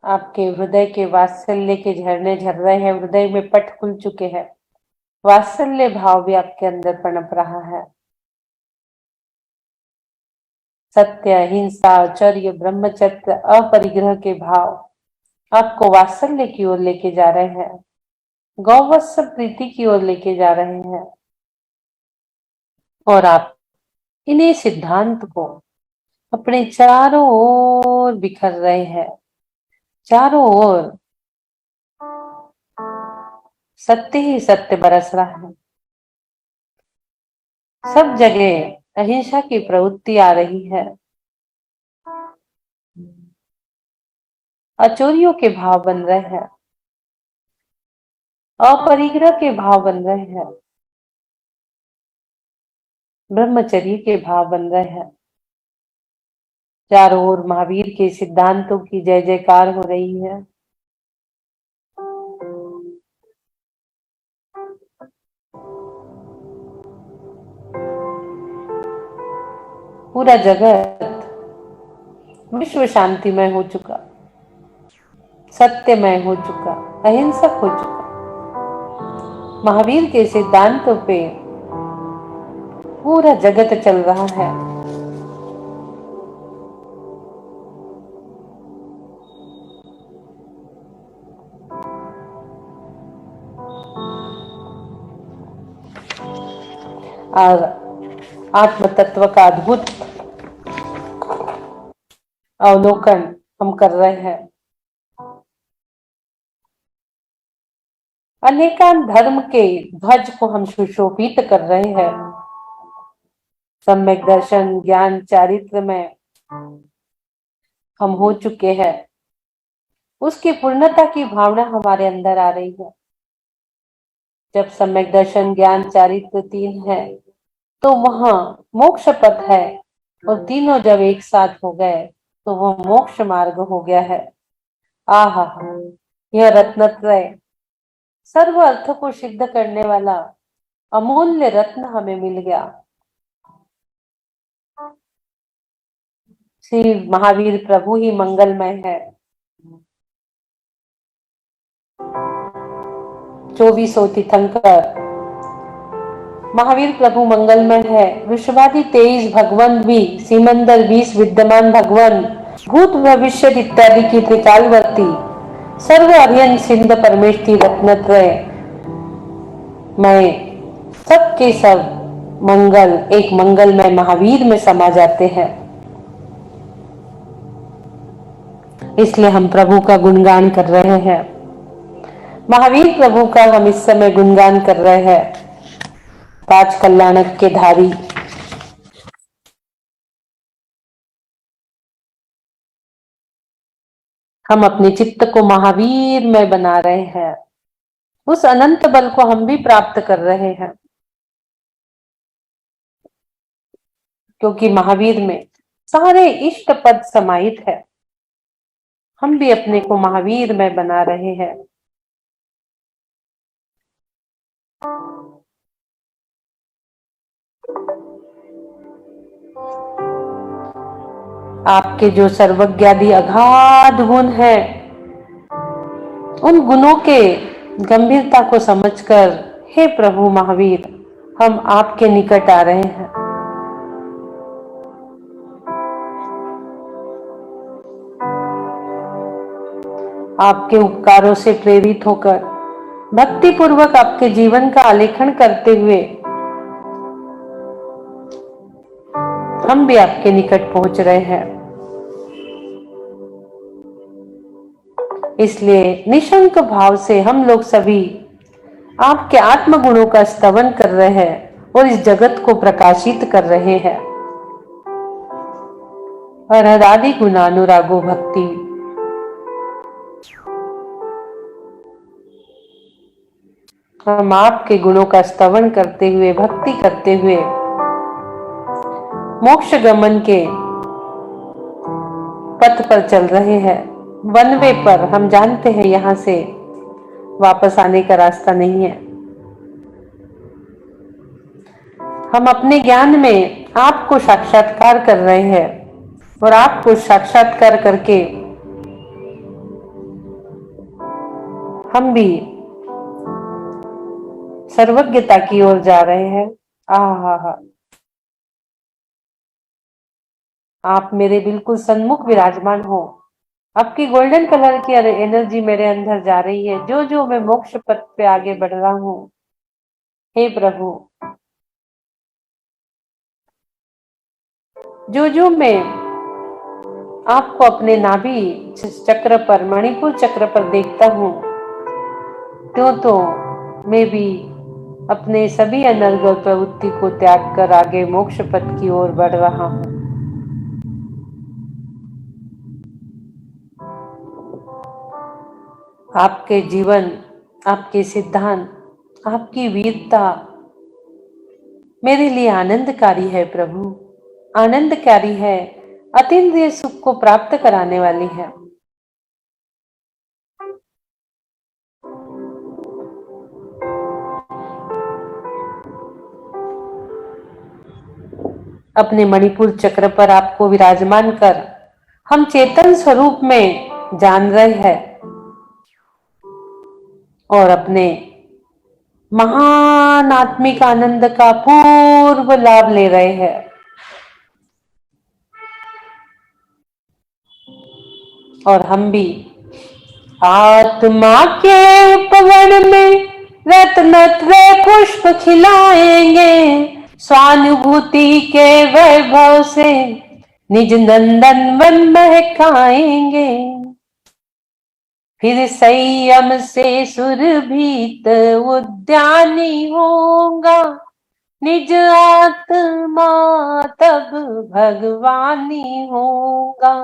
आपके हृदय के वात्सल्य के झरने झर रहे हैं, हृदय में पट खुल चुके हैं, वात्सल्य भाव भी आपके अंदर पनप रहा है। सत्य, अहिंसा, आचर्य, ब्रह्मचर्य, अपरिग्रह के भाव आपको वात्सल्य की ओर लेके जा रहे हैं, गौवत्स प्रीति की ओर लेके जा रहे हैं और आप इन्हीं सिद्धांत को अपने चारों ओर बिखर रहे हैं। चारों ओर सत्य ही सत्य बरस रहा है, सब जगह अहिंसा की प्रवृत्ति आ रही है, अचोरियों के भाव बन रहे हैं, अपरिग्रह के भाव बन रहे हैं, ब्रह्मचर्य के भाव बन रहे हैं। चारों ओर महावीर के सिद्धांतों की जय जयकार हो रही है। पूरा जगत विश्व शांतिमय हो चुका, सत्यमय हो चुका, अहिंसक हो चुका। महावीर के सिद्धांतों पे पूरा जगत चल रहा है। और आत्म तत्व का अद्भुत अवलोकन हम कर रहे हैं। अनेकान धर्म के ध्वज को हम सुशोभित कर रहे हैं। सम्यक दर्शन, ज्ञान, चारित्र में हम हो चुके हैं। उसकी पूर्णता की भावना हमारे अंदर आ रही है। जब सम्यक दर्शन ज्ञान चारित्र तीन है तो वहां मोक्ष पथ है, और तीनों जब एक साथ हो गए तो वो मोक्ष मार्ग हो गया है। आहा, यह रत्नत्रय सर्व अर्थ को सिद्ध करने वाला अमूल्य रत्न हमें मिल गया। श्री महावीर प्रभु ही मंगलमय है। 24 तीर्थंकर महावीर प्रभु मंगलमय है। वृषभादि 23 भगवान भी, सिमंदर 20 विद्यमान भगवान, भूत भविष्य इत्यादि की त्रिकालवर्ती सर्व अरियन सिंध परमेष्टि रत्नत्रय में सबके सब मंगल एक मंगलमय महावीर में समा जाते हैं। इसलिए हम प्रभु का गुणगान कर रहे हैं। महावीर प्रभु का हम इस समय गुणगान कर रहे हैं। पांच कल्याणक के धारी, हम अपने चित्त को महावीर में बना रहे हैं। उस अनंत बल को हम भी प्राप्त कर रहे हैं, क्योंकि महावीर में सारे इष्ट पद समाहित है। हम भी अपने को महावीर में बना रहे हैं। आपके जो सर्वज्ञादि अगाध गुण है, उन गुणों के गंभीरता को समझकर हे प्रभु महावीर, हम आपके निकट आ रहे हैं। आपके उपकारों से प्रेरित होकर भक्ति पूर्वक आपके जीवन का आलेखन करते हुए हम भी आपके निकट पहुंच रहे हैं। इसलिए निशंक भाव से हम लोग सभी आपके आत्म गुणों का स्तवन कर रहे हैं और इस जगत को प्रकाशित कर रहे हैं। अनादि गुणानुरागो भक्ति, हम आपके गुणों का स्तवन करते हुए, भक्ति करते हुए मोक्ष गमन के पथ पर चल रहे हैं। वन वे पर हम जानते हैं यहां से वापस आने का रास्ता नहीं है। हम अपने ज्ञान में आपको साक्षात्कार कर रहे हैं और आपको साक्षात्कार करके हम भी सर्वज्ञता की ओर जा रहे हैं। आहा, आप मेरे बिल्कुल सन्मुख विराजमान हो। आपकी गोल्डन कलर की एनर्जी मेरे अंदर जा रही है। जो जो मैं मोक्ष पथ पे आगे बढ़ रहा हूं, हे प्रभु, जो जो मैं आपको अपने नाभि चक्र पर, मणिपुर चक्र पर देखता हूं, त्यों तो मैं भी अपने सभी अनर्गल प्रवृत्ति को त्याग कर आगे मोक्ष पथ की ओर बढ़ रहा हूं। आपके जीवन, आपके सिद्धांत, आपकी वीरता मेरे लिए आनंदकारी है प्रभु, आनंदकारी है, अतीन्द्रिय सुख को प्राप्त कराने वाली है। अपने मणिपुर चक्र पर आपको विराजमान कर हम चेतन स्वरूप में जान रहे हैं और अपने महान आत्मिक आनंद का पूर्व लाभ ले रहे हैं। और हम भी आत्मा के उपवन में रत्नत्रय पुष्प खिलाएंगे, स्वानुभूति के वैभव से निज नंदन वन महकाएंगे। फिर संयम से सुरभित उद्यानी होगा, निज आत्मा तब भगवानी होगा।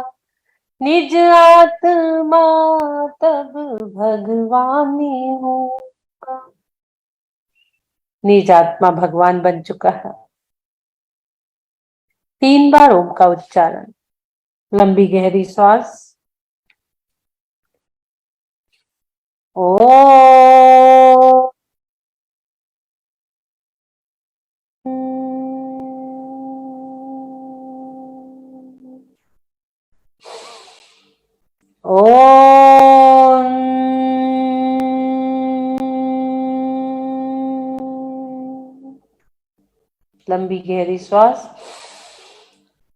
निज आत्मा तब भगवानी होगा। निज आत्मा भगवान बन चुका है। 3 बार ओम का उच्चारण। लंबी गहरी श्वास। ओ लंबी गहरी श्वास।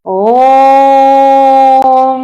ओम।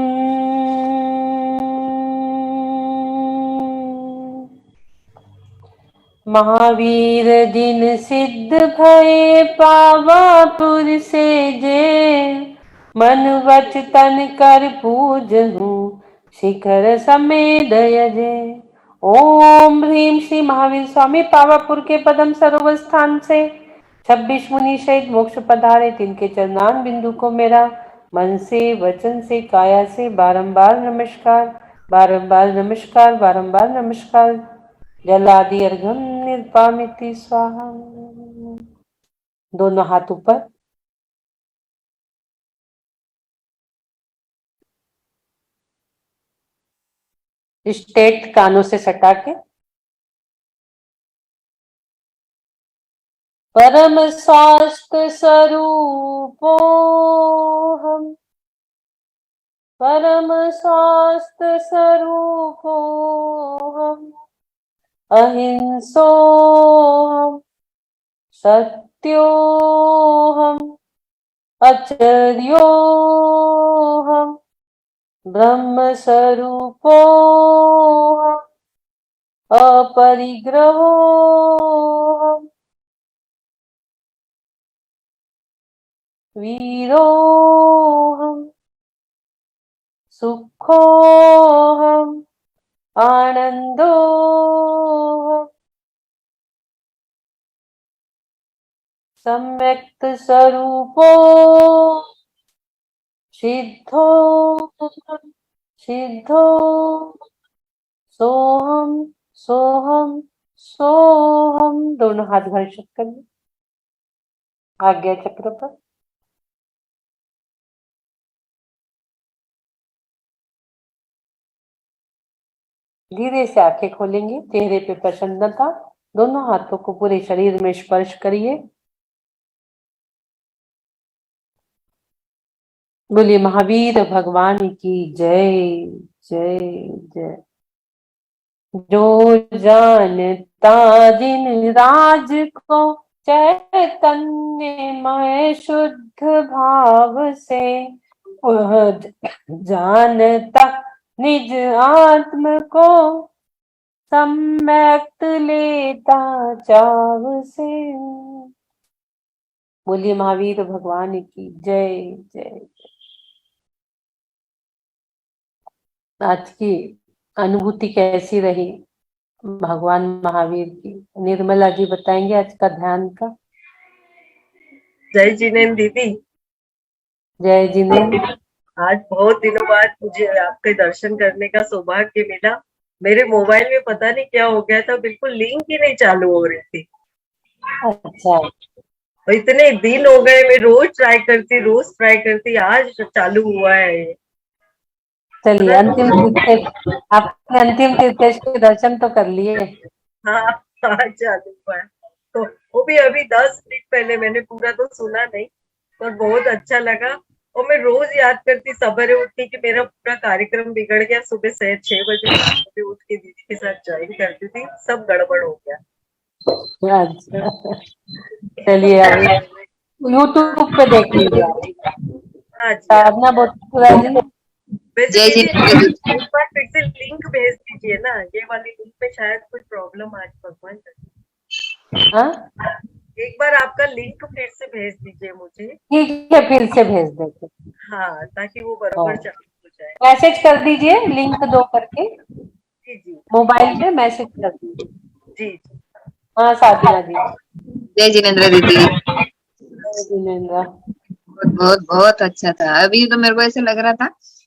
महावीर दिन सिद्ध भये पावापुर से जे, मन वच तन कर पूजहूँ शिखर समेत यजे। ओम ह्रीम श्री महावीर स्वामी पावापुर के पदम सरोवर स्थान से 26 मुनि सहित मोक्ष पधारे, तिनके चरणान बिंदु को मेरा मन से वचन से काया से बारंबार नमस्कार, बारंबार नमस्कार, बारंबार नमस्कार। जलादि अर्घम निर्पामिति स्वाहा। दोनों हाथ ऊपर। स्टेट कानों से सटा के। परम स्वास्थ्य स्वरूपो हम, परम स्वास्थ्य स्वरूपो हम, अहिंसो हम, सत्यो हम, आचार्यो हम, ब्रह्म स्वरूपो हम, अपरिग्रहो हम, वीरो हम, सुखो हम, आनंदो हम, सम्यक्त स्वरूपो सिद्धो सिद्धो सोहम सोहम सोहम। दोनों हाथ घर्षित करिए आज्ञा चक्र पर। धीरे से आंखें खोलेंगे, चेहरे पे प्रसन्नता। दोनों हाथों को पूरे शरीर में स्पर्श करिए। बोलिए महावीर भगवान की जय जय जय। जो जानता जिन राज को चैतन्यमय शुद्ध भाव से, वह जानता निज आत्म को सम्यक्त लेता चाव से। बोलिए महावीर भगवान की जय जय। आज की अनुभूति कैसी रही भगवान महावीर की? निर्मला जी बताएंगे आज का ध्यान का। जय जिनेन्द्र दीदी। जय जिनेन्द्र। आज बहुत दिनों बाद मुझे आपके दर्शन करने का सौभाग्य मिला। मेरे मोबाइल में पता नहीं क्या हो गया था, बिल्कुल लिंक ही नहीं चालू हो रही थी। अच्छा, और इतने दिन हो गए, मैं रोज ट्राई करती, आज चालू हुआ है ये। चलिए अंतिम तीर्थेश, आपने अंतिम तीर्थेश के दर्शन तो कर लिए। हाँ, आज चालू हुआ है। तो वो भी अभी 10 मिनट पहले, मैंने पूरा तो सुना नहीं, पर बहुत अच्छा लगा। और मैं रोज याद करती सवेरे उठ के कि मेरा पूरा कार्यक्रम बिगड़ गया। सुबह 6 बजे 7 बजे उठ के दीदी के साथ ज्वाइन करती थी, सब गड़बड़ हो गया। अच्छा, चलिए अब यूट्यूब पे देख लीजिए आप। हाँ जी, हाँ साधना बोधपुरा जी। वैसे जय दीदी जिनेन्द्र। एक बार फिर से लिंक भेज दीजिए ना, ये वाली लिंक पे शायद कुछ प्रॉब्लम आज भगवान करे। हाँ एक बार आपका लिंक फिर से भेज दीजिए मुझे। ठीक है, फिर से भेज देते। हाँ, ताकि वो हाँ, बराबर चालू हो जाए। मैसेज कर दीजिए लिंक 2 करके, जी जी मोबाइल पे मैसेज कर दीजिए। जी जी। हाँ साधना जी। जय जिनेन्द्र दीदी। जय जिनेन्द्र। बहुत बहुत बहुत अच्छा था। अभी तो मेरे को ऐसे लग रहा था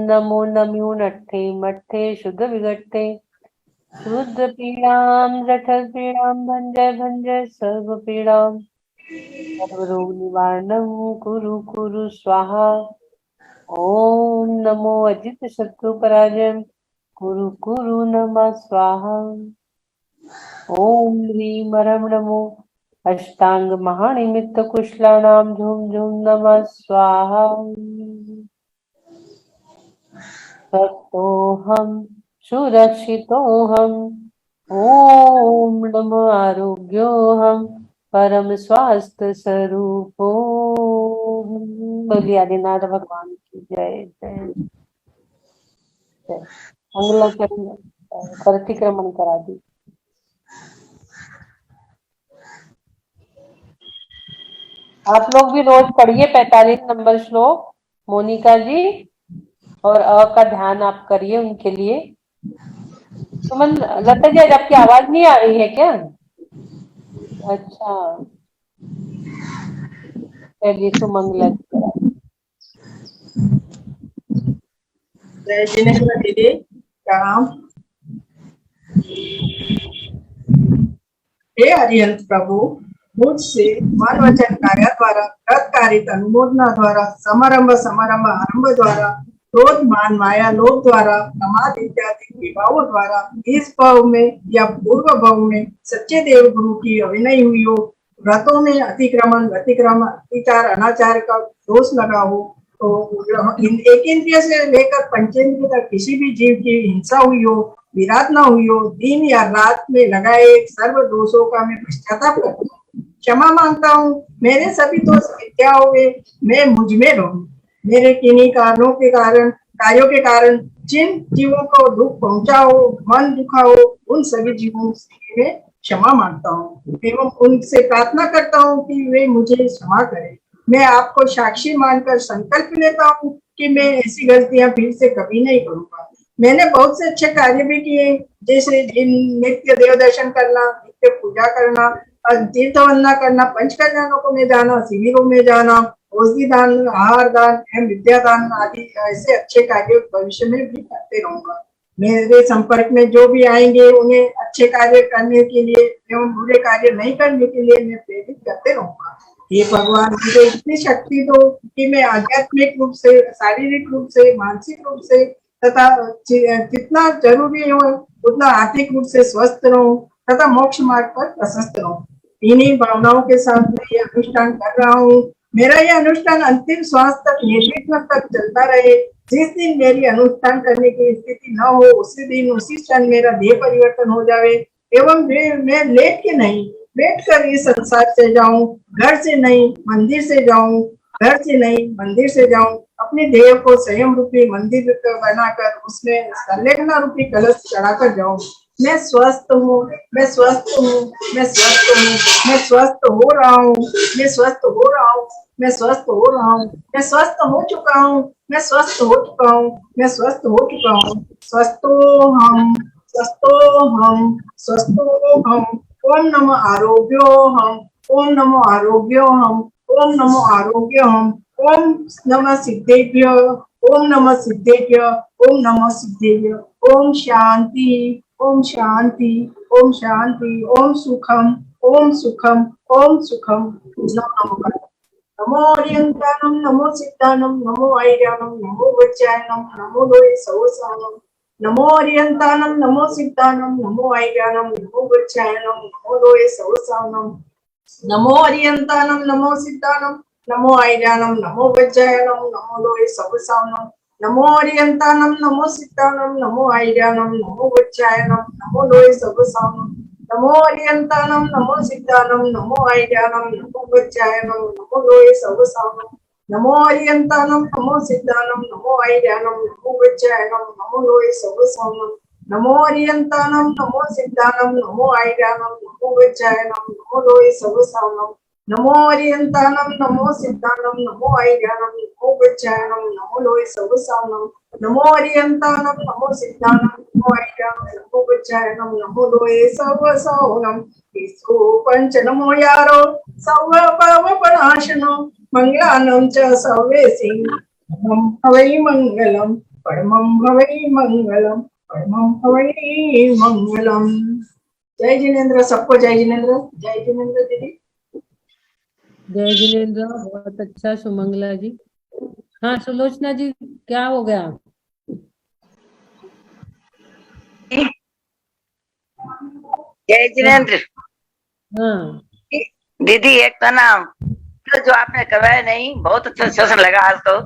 नमो नम्यो नट्ठे मट्ठे शुद्ध विगट्ठे शुद्ध पीड़ाम जठर पीड़ाम भंजय भंजय सर्व पीड़ाम सर्व रोग निवारणम कुरु कुरु स्वाहा। ओम नमो अजित शत्रु पराजय कुरु कुरु नमः स्वाहा। ओम ह्रीं मरम नमो अष्टांग महानिमित्त कुशलानाम झुम झुम नमः स्वाहा। सत्तोऽहं सुरक्षितोऽहं ओम नमो आरोग्योऽहं परम स्वास्थ्य स्वरूपो। बोलिए आदिनाथ भगवान की जय जय जय। मंगलाचरण प्रतिक्रमण करा दी। आप लोग भी रोज पढ़िए 45 नंबर श्लोक मोनिका जी, और अ का ध्यान आप करिए उनके लिए। सुमन लता जी, आज आपकी आवाज नहीं आ रही है क्या? अच्छा, चलिए सुमंगला जी करा। जय जिनेन्द्र दीदी, प्रणाम। हे हरिहंस प्रभु, मुझसे मन वचन कार्य द्वारा व्रत कार्य अनुमोदना द्वारा समारंभ आरंभ द्वारा क्रोध मान माया लोभ द्वारा प्रमाद इत्यादि विभावों द्वारा इस भाव में या पूर्व भाव में सच्चे देव गुरु की अभिनय हुई हो, व्रतों में अतिक्रमण व्यतिक्रमण अतिचार अनाचार का दोष लगा हो, तो एक इंद्रिय से लेकर पंचेंद्रिय तक किसी भी जीव की हिंसा हुई हो, विराट न हुई हो, दिन या रात में लगाए सर्व दोषों का मैं पश्चाताप करता हूँ, क्षमा मांगता हूँ। मेरे सभी दोष मिथ्या हुए, मैं मुझ में रहूं। मेरे किन्हीं कार्यों के कारण जिन जीवों को दुख पहुंचा हो, मन दुखा हो, उन सभी जीवों से मैं क्षमा मांगता हूँ एवं उनसे प्रार्थना करता हूँ कि वे मुझे क्षमा करें। मैं आपको साक्षी मानकर संकल्प लेता हूँ कि मैं ऐसी गलतियां फिर से कभी नहीं करूंगा। मैंने बहुत से अच्छे कार्य भी किए, जैसे नित्य देव दर्शन करना, नित्य पूजा करना, तीर्थ वंदना करना, पंच कल्याणों में जाना, शिविरों में जाना, औषधि दान, आहार दान एवं विद्या दान आदि ऐसे अच्छे कार्य भविष्य में भी करते रहूंगा। मेरे संपर्क में जो भी आएंगे उन्हें अच्छे कार्य करने के लिए एवं बुरे कार्य नहीं करने के लिए मैं प्रेरित करते रहूंगा। ये भगवान मुझे इतनी शक्ति दो कि मैं आध्यात्मिक रूप से, शारीरिक रूप से, मानसिक रूप से तथा जितना जरूरी हो उतना आर्थिक रूप से स्वस्थ रहूं तथा मोक्ष मार्ग पर प्रशस्त रहूं। इन्हीं भावनाओं के साथ मैं ये अनुष्ठान कर रहा हूँ। मेरा यह अनुष्ठान अंतिम श्वास तक निर्विघ्न तक चलता रहे। जिस दिन मेरी अनुष्ठान करने की स्थिति न हो, उसी दिन उसी क्षण मेरा देह परिवर्तन हो जावे एवं मैं लेट के नहीं बैठ कर इस संसार से जाऊं, घर से नहीं मंदिर से जाऊं, घर से नहीं मंदिर से जाऊं, अपने देह को स्वयं रूपी मंदिर बनाकर उसमें संलेखना रूपी कलश चढ़ाकर जाऊं। मैं स्वस्थ हूँ, मैं स्वस्थ हूँ, मैं स्वस्थ हूँ, मैं स्वस्थ हो रहा हूँ, मैं स्वस्थ हो रहा हूँ, मैं स्वस्थ हो रहा हूँ, मैं स्वस्थ हो चुका हूँ, मैं स्वस्थ हो चुका हूँ, मैं स्वस्थ हो चुका हूँ। स्वस्थो हम, स्वस्थो हम, स्वस्थो हम। ओम नमो आरोग्यो हम, ओम नमो आरोग्यो हम, ओम नमो आरोग्य हम। ओम नमः सिद्धेभ्य, ओम नमः सिद्धेभ्य, ओम नमः सिद्धेभ्य। ओम शांति, ओम शांति, ओम शांति। ओम सुखम, ओम सुखम, ओम सुखम। नमो ओरियंतानम, नमो सिद्धानम, नमो आयर्यानम, नमो वज्रायनम, नमो लोये सवसानम। नमो ओरियंतानम, नमो सिद्धानम, नमो आयर्यानम, नमो वज्रायनम, नमो लोये सवसानम। नमो ओरियंतानम, नमो सिद्धानम, नमो आयर्यानम, नमो वज्रायनम, नमो लोये सवसानम। नमो ओरियंतानम, नमो सिद्धानम, नमो आयर्यानम, नमो वज्रायनम, नमो लोये सवसानम। नमो ओरियंतानम, नमो सिद्धानम, नमो आयर्यानम, नमो वज्रायनम, नमो लोये सवसानम। नमो ओरियंतानम, नमो सिद्धानम, नमो आयर्यानम, नमो वज्रायनम, नमो लोये सवसानम। नमो ओरियंतानम, नमो सिद्धानम, नमो आयर्यानम, नमो वज्रायनम, नमो लोये सवसानम। नमो ओरियंतानम, नमो सिद्धानम, नमो आयर्यानम, नमो वज्रायनम, नमो लोये सवसानम। नमो ओरियंतानम, नमो सिद्धानम, नमो आयर्यानम, नमो वज्रायनम, नमो लोये सवसानम। पंच नमो यारो सर्व पाप प्रणाशनो मंगलानं च सर्वे सिंह वै मंगलम परमं भवै मंगलम, परमं भवै मंगलम। जय जिनेन्द्र, सबको जय जिनेन्द्र। जय जिनेन्द्र दीदी। जय जिनेन्द्र, बहुत अच्छा सुमंगला जी। हाँ सुलोचना जी, क्या हो गया? जय जिनेन्द्र। हाँ दीदी एक तो ना जो आपने करवाया नहीं, बहुत अच्छा सेशन लगा आज तो।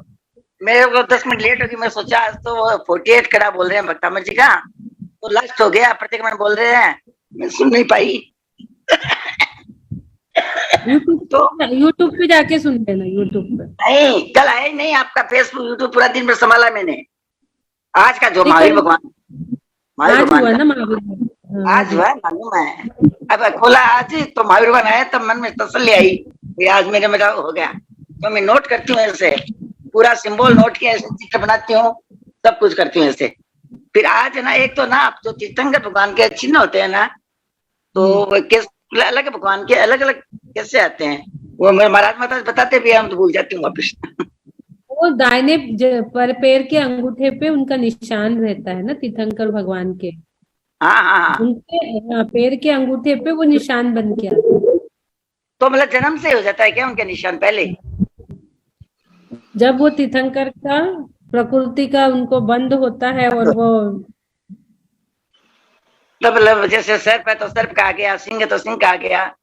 मेरे को 10 मिनट लेट होगी, मैं सोचा आज तो वो 48 कड़ा बोल रहे हैं भक्तामर जी का, तो लास्ट हो गया, प्रत्येक मिनट बोल रहे हैं, मैं सुन नहीं पाई। यूट्यूब पे जाके सुन लेना, यूट्यूब पे। नहीं, कल आया ही नहीं आपका फेसबुक यूट्यूब, पूरा दिन भर संभाला मैंने। आज का जो महावीर भगवान, आज हुआ ना महावीर, आज हुआ मालूम है। अब खोला आज तो महावीर भगवान आया, तब मन में तसल्ली आई, आज मेरे में हो गया। तो मैं नोट करती हूँ ऐसे, पूरा सिंबल नोट किया, ऐसे चित्र बनाती हूँ, सब कुछ करती हूँ ऐसे। फिर आज ना एक तो ना जो तीर्थंकर भगवान के चिन्ह होते हैं ना, तो किस अलग भगवान के अलग अलग कैसे आते हैं, वो मेरे महाराज माता बताते भी, हम तो भूल जाती हूँ वापिस। वो दाहिने पर पैर के अंगूठे पे उनका निशान रहता है ना तीर्थंकर भगवान के। हाँ, उनके पैर के अंगूठे पे वो निशान बन के आता है। तो मतलब जन्म से हो जाता है क्या उनके निशान पहले? जब वो तीर्थंकर का प्रकृति का उनको बंद होता है और वो मतलब जैसे सर्प है तो सर्प का आ गया, सिंह है तो सिंह का आ गया,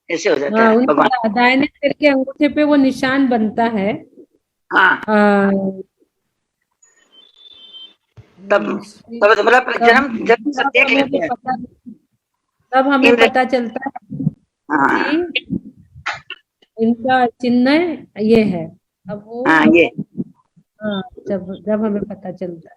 ऐसे हो जाता है भगवान। उनका दाहिने पैर के अंगूठे पे वो निशान बनता है। हाँ, तब मतलब जन्म देख लेते हैं, तब हमें पता चलता है कि इनका चिन्ह ये है। अब वो ये जब हमें पता चलता है,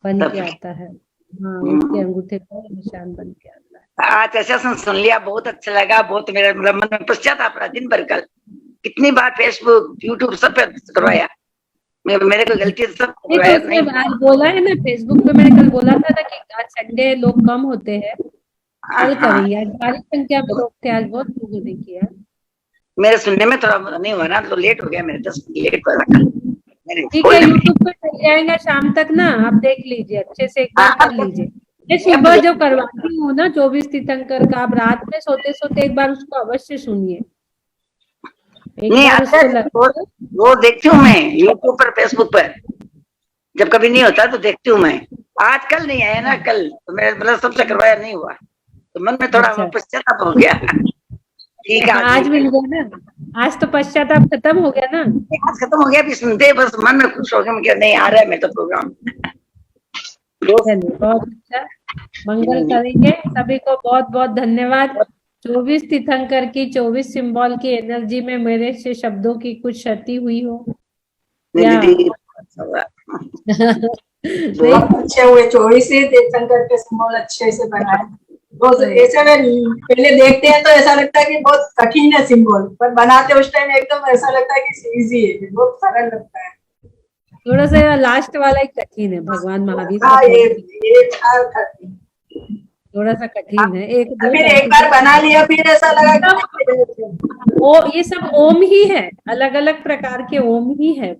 बन के आता है। हाँ, उनके अंगूठे का निशान बन के आता है। आज ऐसा सुन लिया, बहुत अच्छा लगा, बहुत मेरा मतलब मन में पश्चाताप रहा दिन भर। कल कितनी बार फेसबुक यूट्यूब सब पे करवाया, मेरे को गलती से सब करवाया नहीं। आज बोला है ना फेसबुक पे, मैंने कल बोला था ना कि आज संडे लोग कम होते हैं, कल करेंगे। आज भारी संख्या में लोग थे, आज बहुत लोगों ने किया। मेरे सुनने में थोड़ा नहीं हुआ ना, तो लेट हो गया, मेरे 10 मिनट लेट हो गया। ठीक है, यूट्यूब पे चल जाएगा शाम तक ना, आप देख लीजिए अच्छे से, एक बार कर लीजिए। मैं सुबह जो करवाती हूँ ना 24 तीर्थंकर का, आप रात में सोते सोते एक बार उसको अवश्य सुनिए। वो देखती हूँ मैं यूट्यूब पर, फेसबुक पर, जब कभी नहीं होता तो देखती हूँ मैं। आज कल नहीं आया ना, कल तो मेरे मतलब सबसे करवाया नहीं हुआ, तो मन में थोड़ा पश्चाताप हो गया। ठीक है, आज मिल गया ना, आज तो पश्चाताप खत्म हो गया ना, आज खत्म हो गया। भी सुनते बस मन में खुश हो गया, नहीं आ रहा है मेरा तो प्रोग्राम। बहुत अच्छा, मंगल करेंगे। सभी को बहुत बहुत धन्यवाद। 24 तीर्थंकर की 24 सिंबल की एनर्जी में मेरे से शब्दों की कुछ क्षति हुई हो बहुत अच्छे हुए, 24 तीर्थंकर के सिंबल अच्छे से बनाए। ऐसे में पहले देखते हैं तो ऐसा लगता है कि बहुत कठिन है सिंबल, पर बनाते उस टाइम एकदम ऐसा लगता है कि इजी है, बहुत सरल लगता है। थोड़ा सा लास्ट वाला ही कठिन है, भगवान महावीर थोड़ा सा कठिन है। एक बार बना लिया फिर ऐसा लगा वो ये सब ओम ही है, अलग अलग प्रकार के ओम ही है,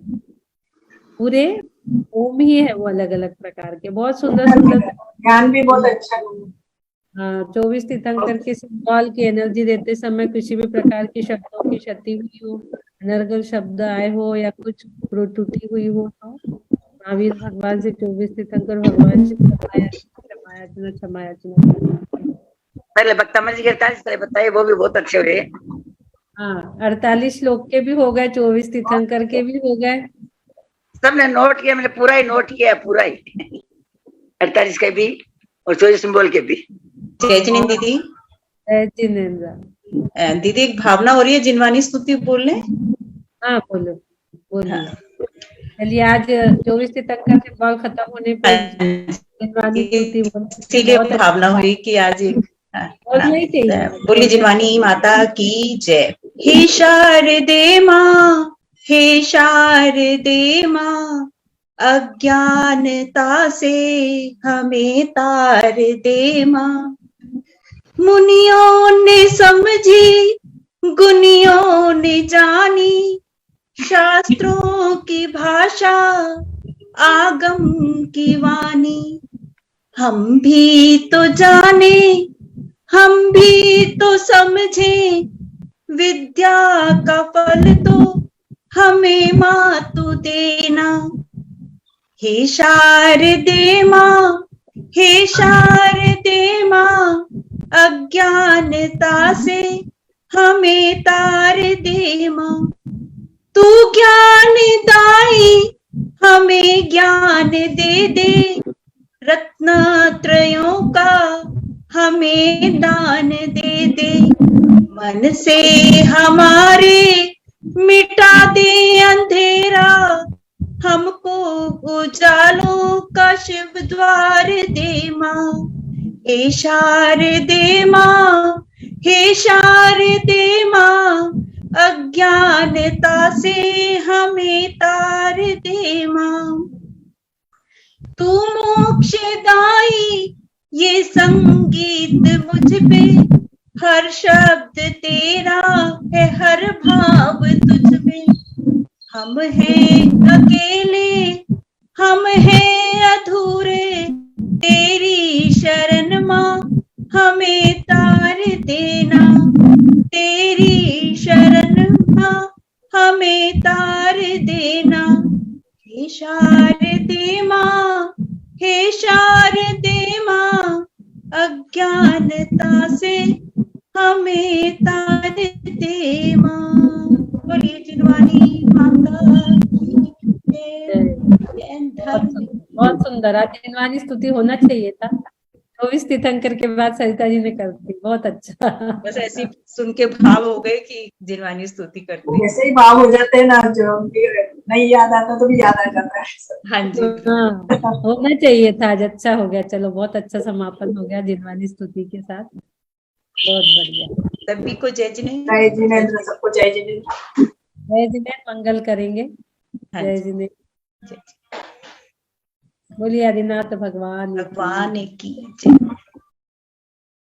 पूरे ओम ही है वो, अलग अलग प्रकार के। बहुत सुंदर सुंदर ज्ञान भी बहुत अच्छा। हाँ, 24 तीर्थंकर के सिंबल की एनर्जी देते समय किसी भी प्रकार की शब्दों की क्षति हुई हो, अनर्गल शब्द आए हो या कुछ त्रुटि हुई हो, तो महावीर भगवान से 24 तीर्थंकर भगवान से क्षमा याचना। पहले भक्तामर जी के 48 बताइए, वो भी बहुत अच्छे हुए। हाँ, 48 श्लोक के भी हो गए, 24 तीर्थंकर के भी हो गए, सबने नोट किया, मैंने पूरा ही नोट किया, पूरा ही 48 के भी और 24 सिंबल के भी। जय जिनेन्द्र दीदी। जय जिनेन्द्र दीदी, एक भावना हो रही है, जिनवानी स्तुति बोल लें? हाँ बोलो, बोलिए। चलिए, आज 24 तीर्थंकर के बल खत्म होने पर जिनवानी स्तुति ठीक है, भावना हुई कि आज बोलिए, जिनवानी माता की जय। हे शारदे माँ, हे शारदे माँ, अज्ञानता से हमें तार दे माँ। मुनियों ने समझी, गुनियों ने जानी, शास्त्रों की भाषा आगम की वाणी। हम भी तो जाने, हम भी तो समझे, विद्या का फल तो हमें माँ तू देना। हे शारदे माँ, हे शारदे माँ, अज्ञानता से हमें तार दे माँ। तू ज्ञानदायी हमें ज्ञान दे दे, रत्नत्रयों का हमें दान दे दे। मन से हमारे मिटा दे अंधेरा, हमको उजालों का शिव द्वार दे माँ। हे शारदे माँ, हे शारदे माँ, अज्ञानता से हमें तार दे माँ। तू मोक्षदायी ये संगीत मुझ पे, हर शब्द तेरा है, हर भाव तुझ में। हम हैं अकेले, हम हैं अधूरे, तेरी शरण माँ हमें तार देना। तेरी शरण माँ हमें तार देना। हे शारदे माँ, हे शारदे माँ, अज्ञानता से हमें तार दे माँ। बोलिए जिनवानी माता की जय। बहुत सुंदर। आज जिनवानी स्तुति होना चाहिए था। 24 तीर्थंकर के बाद सरिता जी ने कर दी, बहुत अच्छा। बस ऐसी सुन के भाव हो गए कि जिनवानी स्तुति करते हैं। ऐसे ही भाव हो जाते हैं ना, जो नहीं याद आता तो भी याद आ जाता है। हाँ जी, हाँ, होना चाहिए था आज। अच्छा हो गया, चलो बहुत अच्छा समापन हो गया जिनवानी स्तुति के साथ। बहुत बढ़िया। सभी को जय जिनेन्द्र। जय जिनेन्द्र, सबको जय जिनेन्द्र। जय जिनेन्द्र, मंगल करेंगे। हाँ जय जी, जिनेन्द्र। जय बोलिए आदिनाथ भगवान की। भगवान की जय।